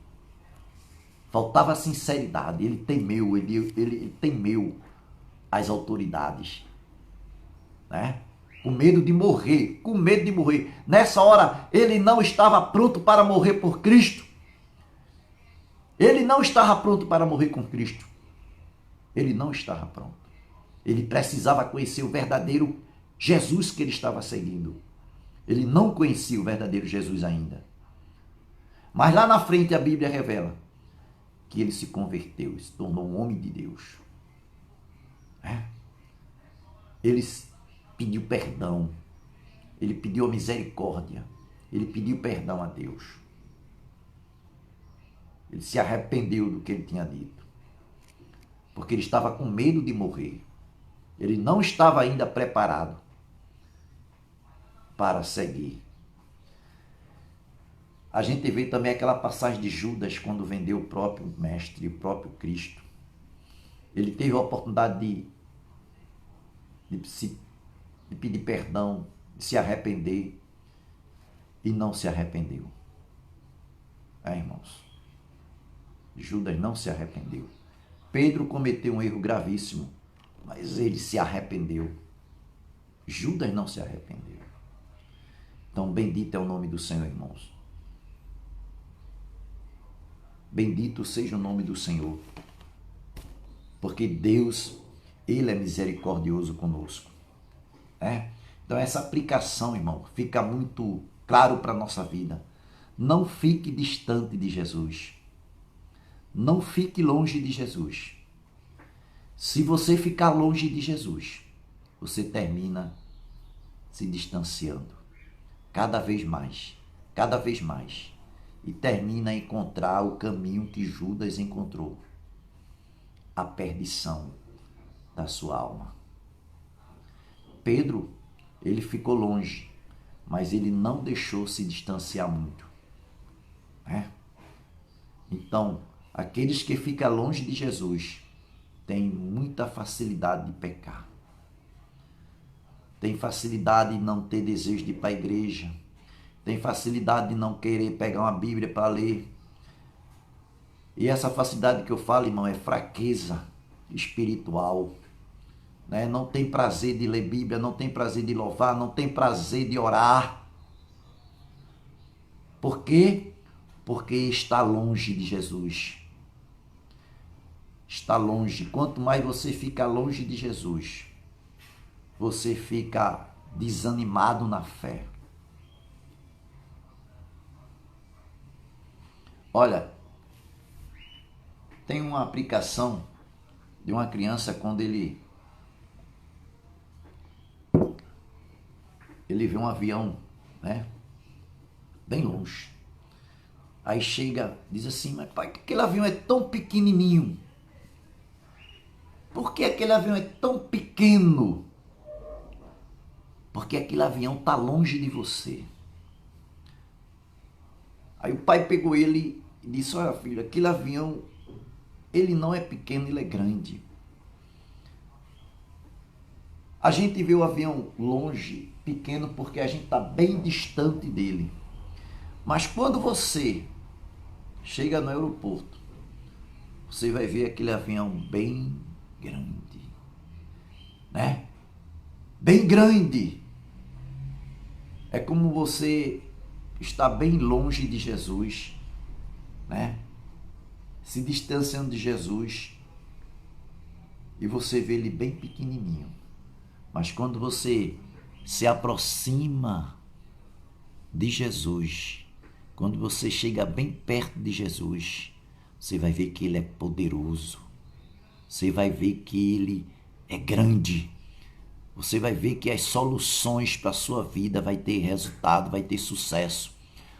Faltava sinceridade. Ele temeu, ele temeu as autoridades, né? Com medo de morrer, com medo de morrer. Nessa hora, ele não estava pronto para morrer por Cristo. Ele não estava pronto para morrer com Cristo. Ele não estava pronto. Ele precisava conhecer o verdadeiro Jesus que ele estava seguindo. Ele não conhecia o verdadeiro Jesus ainda. Mas lá na frente a Bíblia revela que ele se converteu, se tornou um homem de Deus. Ele pediu perdão. Ele pediu a misericórdia. Ele pediu perdão a Deus. Ele se arrependeu do que ele tinha dito. Porque ele estava com medo de morrer. Ele não estava ainda preparado para seguir. A gente vê também aquela passagem de Judas quando vendeu o próprio mestre, o próprio Cristo. Ele teve a oportunidade de pedir perdão, de se arrepender e não se arrependeu. Irmãos, Judas não se arrependeu. Pedro cometeu um erro gravíssimo, mas ele se arrependeu. Judas não se arrependeu. Então, bendito é o nome do Senhor, irmãos. Bendito seja o nome do Senhor, porque Deus, Ele é misericordioso conosco. Então, essa aplicação, irmão, fica muito claro para a nossa vida. Não fique distante de Jesus. Não fique longe de Jesus. Se você ficar longe de Jesus, você termina se distanciando cada vez mais, e termina a encontrar o caminho que Judas encontrou, a perdição da sua alma. Pedro, ele ficou longe, mas ele não deixou se distanciar muito. Então, aqueles que ficam longe de Jesus têm muita facilidade de pecar. Tem facilidade de não ter desejo de ir para a igreja. Tem facilidade de não querer pegar uma Bíblia para ler. E essa facilidade que eu falo, irmão, é fraqueza espiritual. Não tem prazer de ler Bíblia, não tem prazer de louvar, não tem prazer de orar. Por quê? Porque está longe de Jesus. Está longe. Quanto mais você fica longe de Jesus, você fica desanimado na fé. Olha, tem uma aplicação de uma criança quando ele vê um avião, bem longe. Aí chega, diz assim: mas pai, aquele avião é tão pequenininho? Por que aquele avião é tão pequeno? Porque aquele avião está longe de você. Aí o pai pegou ele e disse: olha, filho, aquele avião, ele não é pequeno, ele é grande. A gente vê o avião longe, pequeno, porque a gente está bem distante dele. Mas quando você chega no aeroporto, você vai ver aquele avião bem grande, né? Bem grande. É como você está bem longe de Jesus, né? Se distanciando de Jesus, e você vê ele bem pequenininho. Mas quando você se aproxima de Jesus, quando você chega bem perto de Jesus, você vai ver que ele é poderoso. Você vai ver que ele é grande. Você vai ver que as soluções para a sua vida vai ter resultado, vai ter sucesso.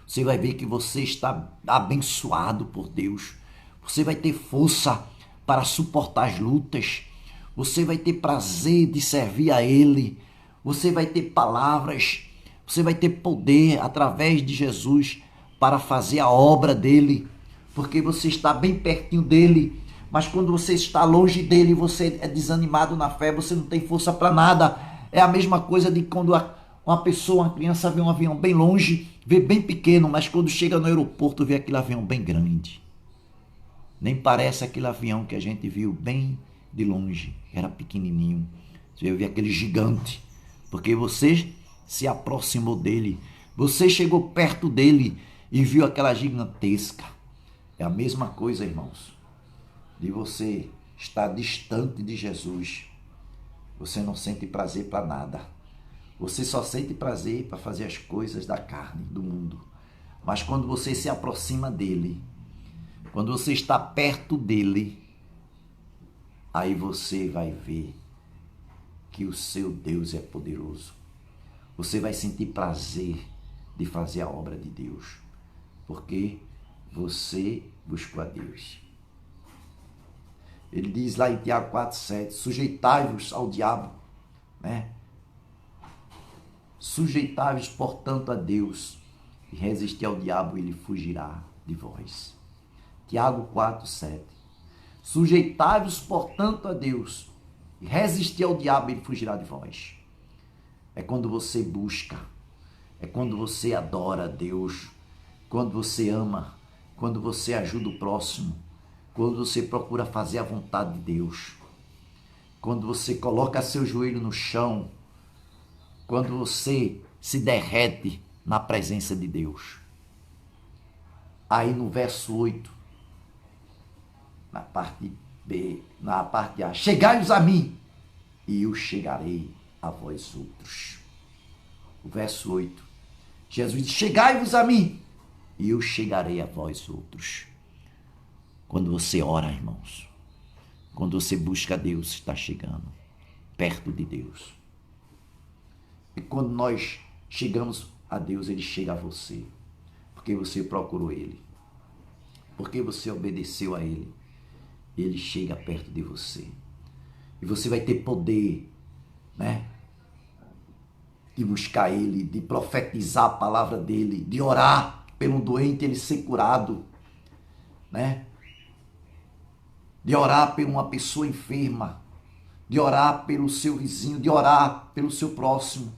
Você vai ver que você está abençoado por Deus. Você vai ter força para suportar as lutas. Você vai ter prazer de servir a Ele. Você vai ter palavras. Você vai ter poder através de Jesus para fazer a obra dele. Porque você está bem pertinho dele. Mas quando você está longe dele, você é desanimado na fé, você não tem força para nada. É a mesma coisa de quando uma pessoa, uma criança vê um avião bem longe, vê bem pequeno, mas quando chega no aeroporto vê aquele avião bem grande. Nem parece aquele avião que a gente viu bem de longe, era pequenininho. Você vê aquele gigante, porque você se aproximou dele, você chegou perto dele e viu aquela gigantesca. É a mesma coisa, irmãos, de você estar distante de Jesus. Você não sente prazer para nada. Você só sente prazer para fazer as coisas da carne, do mundo. Mas quando você se aproxima dele, quando você está perto dele, aí você vai ver que o seu Deus é poderoso. Você vai sentir prazer de fazer a obra de Deus, porque você buscou a Deus. Ele diz lá em Tiago 4,7, sujeitai-vos ao diabo, né? Sujeitai-vos, portanto, a Deus, e resistir ao diabo, ele fugirá de vós. Tiago 4,7. Sujeitai-vos, portanto, a Deus, e resistir ao diabo, ele fugirá de vós. É quando você busca, é quando você adora a Deus, quando você ama, quando você ajuda o próximo, quando você procura fazer a vontade de Deus, quando você coloca seu joelho no chão, quando você se derrete na presença de Deus. Aí no verso 8, na parte B, na parte A, chegai-vos a mim, e eu chegarei a vós outros. O verso 8, Jesus diz, chegai-vos a mim, e eu chegarei a vós outros. Quando você ora, irmãos, quando você busca Deus, está chegando perto de Deus. E quando nós chegamos a Deus, ele chega a você, porque você procurou ele, porque você obedeceu a ele, ele chega perto de você. E você vai ter poder, né, de buscar ele, de profetizar a palavra dele, de orar pelo doente, ele ser curado, né? De orar por uma pessoa enferma, de orar pelo seu vizinho, de orar pelo seu próximo,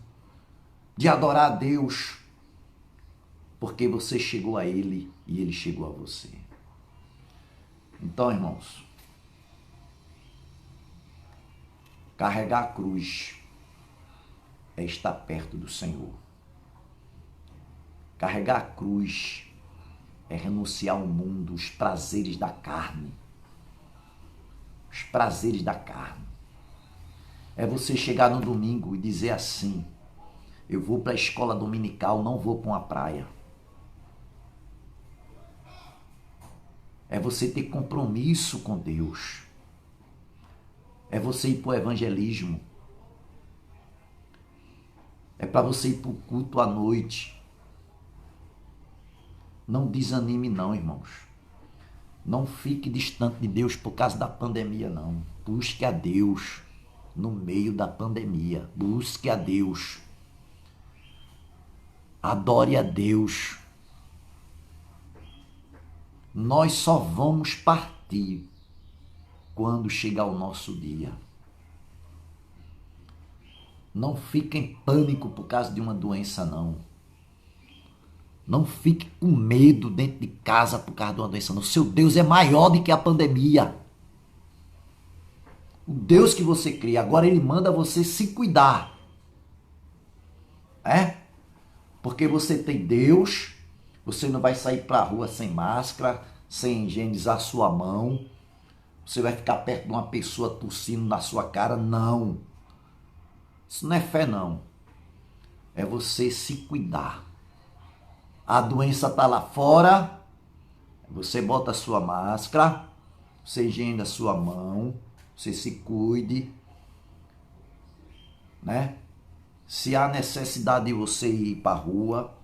de adorar a Deus, porque você chegou a ele e ele chegou a você. Então, irmãos, carregar a cruz é estar perto do Senhor. Carregar a cruz é renunciar ao mundo, os prazeres da carne. Os prazeres da carne. É você chegar no domingo e dizer assim, eu vou para a escola dominical, não vou para uma praia. É você ter compromisso com Deus. É você ir para o evangelismo. É para você ir para o culto à noite. Não desanime não, irmãos. Não fique distante de Deus por causa da pandemia, não. Busque a Deus no meio da pandemia. Busque a Deus. Adore a Deus. Nós só vamos partir quando chegar o nosso dia. Não fique em pânico por causa de uma doença, não. Não fique com medo dentro de casa por causa de uma doença, não. Seu Deus é maior do que a pandemia. O Deus que você crê, agora Ele manda você se cuidar. Porque você tem Deus, você não vai sair para a rua sem máscara, sem higienizar sua mão. Você vai ficar perto de uma pessoa tossindo na sua cara, não. Isso não é fé, não. É você se cuidar. A doença está lá fora, você bota a sua máscara, você higiene a sua mão, você se cuide, né? Se há necessidade de você ir para a rua,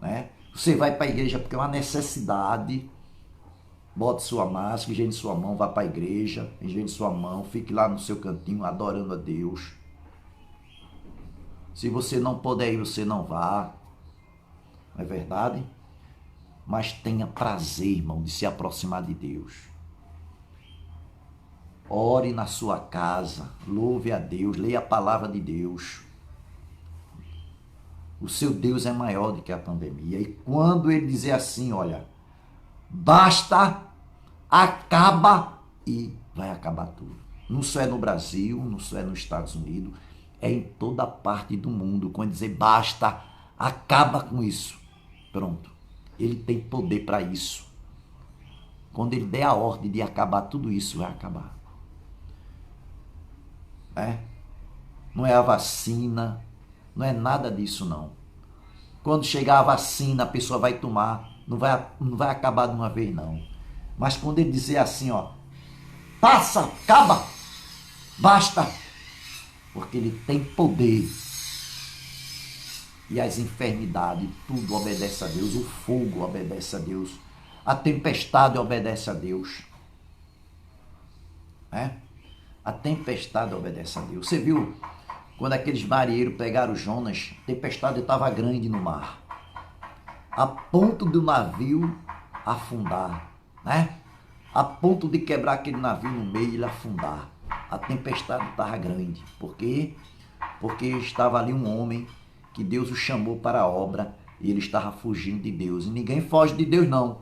né? Você vai para a igreja porque é uma necessidade, bote sua máscara, higiene sua mão, vá para a igreja, higiene sua mão, fique lá no seu cantinho adorando a Deus. Se você não puder ir, você não vá. Não é verdade? Mas tenha prazer, irmão, de se aproximar de Deus. Ore na sua casa, louve a Deus, leia a palavra de Deus. O seu Deus é maior do que a pandemia. E quando Ele dizer assim, olha, basta, acaba, e vai acabar tudo. Não só é no Brasil, não só é nos Estados Unidos, é em toda parte do mundo. Quando dizer basta, acaba com isso. Pronto. Ele tem poder para isso. Quando Ele der a ordem de acabar tudo isso, vai acabar. Não é a vacina, não é nada disso, não. Quando chegar a vacina, a pessoa vai tomar, não vai acabar de uma vez, não. Mas quando Ele dizer assim, ó, passa, acaba, basta, porque Ele tem poder. E as enfermidades, tudo obedece a Deus. O fogo obedece a Deus. A tempestade obedece a Deus. A tempestade obedece a Deus. Você viu quando aqueles marinheiros pegaram Jonas, a tempestade estava grande no mar, a ponto do navio afundar, a ponto de quebrar aquele navio no meio e ele afundar. A tempestade estava grande. Por quê? Porque estava ali um homem que Deus o chamou para a obra e ele estava fugindo de Deus. E ninguém foge de Deus, não.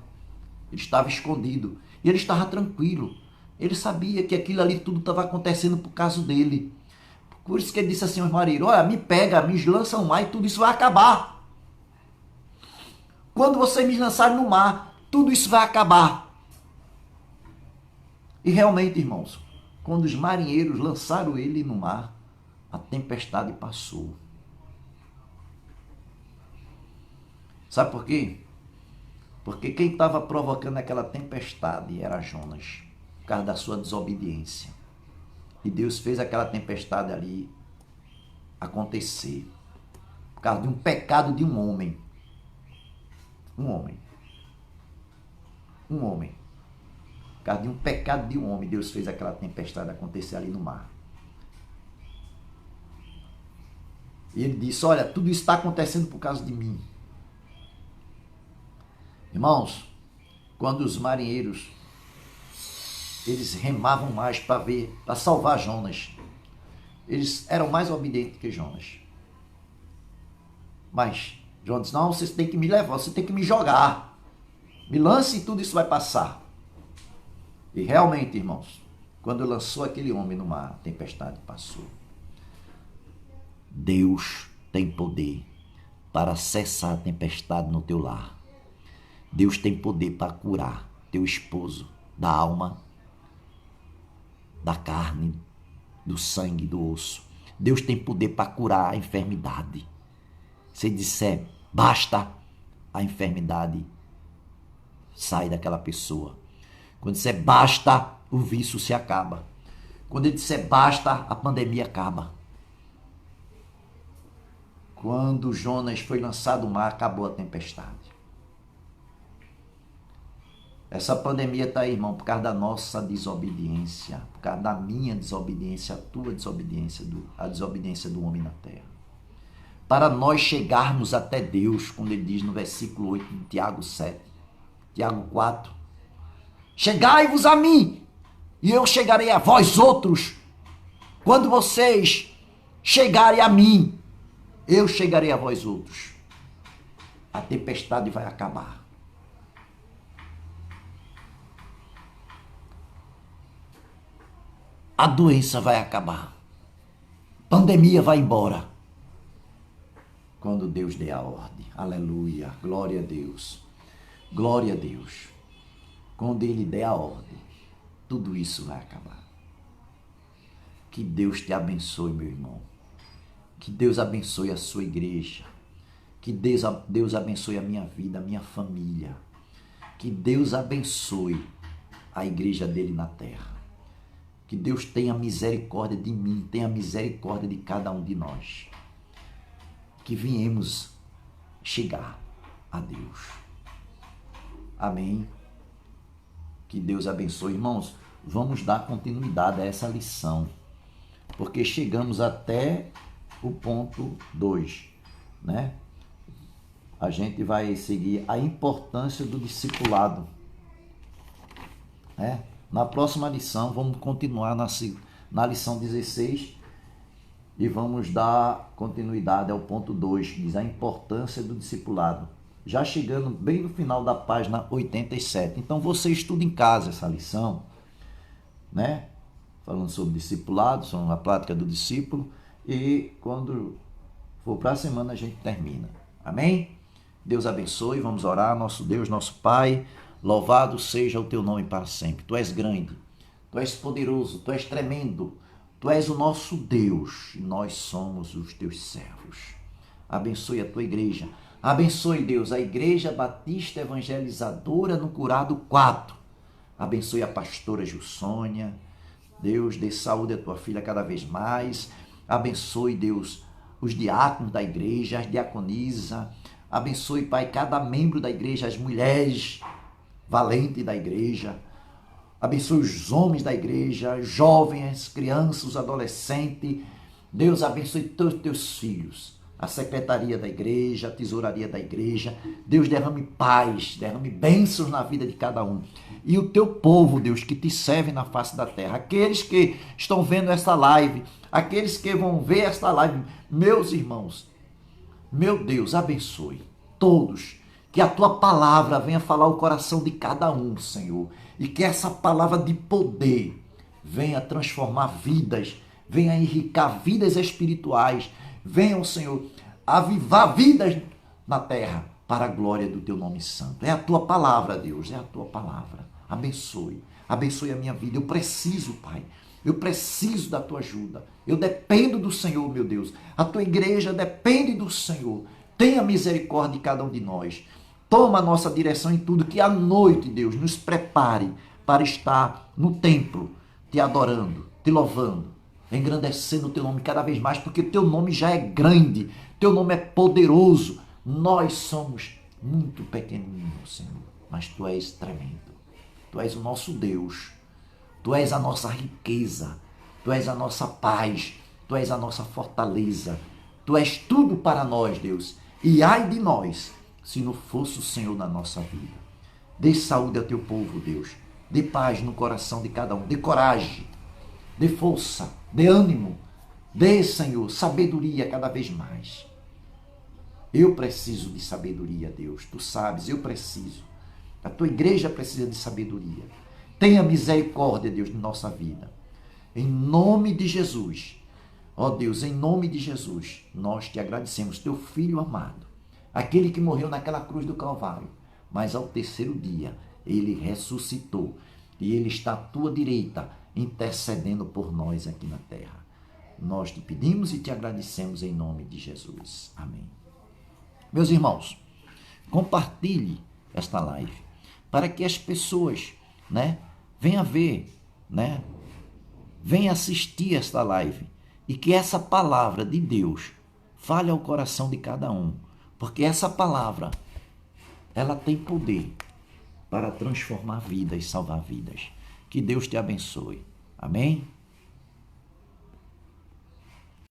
Ele estava escondido e ele estava tranquilo. Ele sabia que aquilo ali tudo estava acontecendo por causa dele. Por isso que ele disse assim aos marinheiros, olha, me pega, me lança no mar e tudo isso vai acabar. Quando vocês me lançarem no mar, tudo isso vai acabar. E realmente, irmãos, quando os marinheiros lançaram ele no mar, a tempestade passou. Sabe por quê? Porque quem estava provocando aquela tempestade era Jonas, por causa da sua desobediência. E Deus fez aquela tempestade ali acontecer, por causa de um pecado de um homem. Um homem. Por causa de um pecado de um homem, Deus fez aquela tempestade acontecer ali no mar. E ele disse, olha, tudo isso está acontecendo por causa de mim. Irmãos, quando os marinheiros, eles remavam mais para salvar Jonas, eles eram mais obedientes que Jonas. Mas Jonas disse, não, você tem que me levar, você tem que me jogar. Me lance e tudo isso vai passar. E realmente, irmãos, quando lançou aquele homem no mar, a tempestade passou. Deus tem poder para cessar a tempestade no teu lar. Deus tem poder para curar teu esposo da alma, da carne, do sangue, do osso. Deus tem poder para curar a enfermidade. Se disser basta, a enfermidade sai daquela pessoa. Quando disser basta, o vício se acaba. Quando ele disser basta, a pandemia acaba. Quando Jonas foi lançado no mar, acabou a tempestade. Essa pandemia está aí, irmão, por causa da nossa desobediência, por causa da minha desobediência, a tua desobediência, a desobediência do homem na terra. Para nós chegarmos até Deus, quando ele diz no versículo 8 de Tiago 7, Tiago 4, Chegai-vos a mim, e eu chegarei a vós outros. Quando vocês chegarem a mim, eu chegarei a vós outros. A tempestade vai acabar. A doença vai acabar. Pandemia vai embora. Quando Deus der a ordem. Aleluia. Glória a Deus. Glória a Deus. Quando Ele der a ordem, tudo isso vai acabar. Que Deus te abençoe, meu irmão. Que Deus abençoe a sua igreja. Que Deus abençoe a minha vida, a minha família. Que Deus abençoe a igreja dele na terra. Que Deus tenha misericórdia de mim, tenha misericórdia de cada um de nós. Que viemos chegar a Deus. Amém. Que Deus abençoe. Irmãos, vamos dar continuidade a essa lição, porque chegamos até o ponto 2, né? A gente vai seguir a importância do discipulado, né? Na próxima lição, vamos continuar na lição 16 e vamos dar continuidade ao ponto 2, que diz a importância do discipulado. Já chegando bem no final da página 87. Então, você estuda em casa essa lição, né? Falando sobre discipulado, sobre a prática do discípulo. E quando for para a semana, a gente termina. Amém? Deus abençoe. Vamos orar. Nosso Deus, nosso Pai, louvado seja o teu nome para sempre. Tu és grande, tu és poderoso, tu és tremendo, tu és o nosso Deus e nós somos os teus servos. Abençoe a tua igreja. Abençoe, Deus, a Igreja Batista Evangelizadora no Curado 4. Abençoe a pastora Gilsônia. Deus, dê saúde à tua filha cada vez mais. Abençoe, Deus, os diáconos da igreja, as diaconisas. Abençoe, Pai, cada membro da igreja, as mulheres valentes da igreja. Abençoe os homens da igreja, jovens, crianças, os adolescentes. Deus, abençoe todos os teus filhos. A secretaria da igreja, a tesouraria da igreja. Deus, derrame paz, derrame bênçãos na vida de cada um. E o teu povo, Deus, que te serve na face da terra. Aqueles que estão vendo essa live, aqueles que vão ver esta live, meus irmãos, meu Deus, abençoe todos. Que a tua palavra venha falar o coração de cada um, Senhor. E que essa palavra de poder venha transformar vidas, venha enriquecer vidas espirituais. Venha, Senhor, avivar vidas na terra para a glória do teu nome santo. É a tua palavra, Deus, é a tua palavra. Abençoe, abençoe a minha vida. Eu preciso, Pai, eu preciso da tua ajuda. Eu dependo do Senhor, meu Deus. A tua igreja depende do Senhor. Tenha misericórdia de cada um de nós. Toma a nossa direção em tudo, que à noite, Deus, nos prepare para estar no templo, te adorando, te louvando, engrandecendo o teu nome cada vez mais, porque teu nome já é grande, teu nome é poderoso. Nós somos muito pequenininhos, Senhor, mas tu és tremendo. Tu és o nosso Deus, tu és a nossa riqueza, tu és a nossa paz, tu és a nossa fortaleza, tu és tudo para nós, Deus. E ai de nós, se não fosse o Senhor na nossa vida. Dê saúde ao teu povo, Deus. Dê paz no coração de cada um, dê coragem, dê força, dê ânimo, dê, Senhor, sabedoria cada vez mais. Eu preciso de sabedoria, Deus. Tu sabes, eu preciso. A tua igreja precisa de sabedoria. Tenha misericórdia, Deus, de nossa vida. Em nome de Jesus. Ó Deus, em nome de Jesus, nós te agradecemos, teu Filho amado, aquele que morreu naquela cruz do Calvário, mas ao terceiro dia ele ressuscitou e ele está à tua direita, intercedendo por nós aqui na terra. Nós te pedimos e te agradecemos em nome de Jesus. Amém. Meus irmãos, compartilhe esta live para que as pessoas, venham ver, venham assistir esta live e que essa palavra de Deus fale ao coração de cada um, porque essa palavra, ela tem poder para transformar vidas, salvar vidas. Que Deus te abençoe. Amém?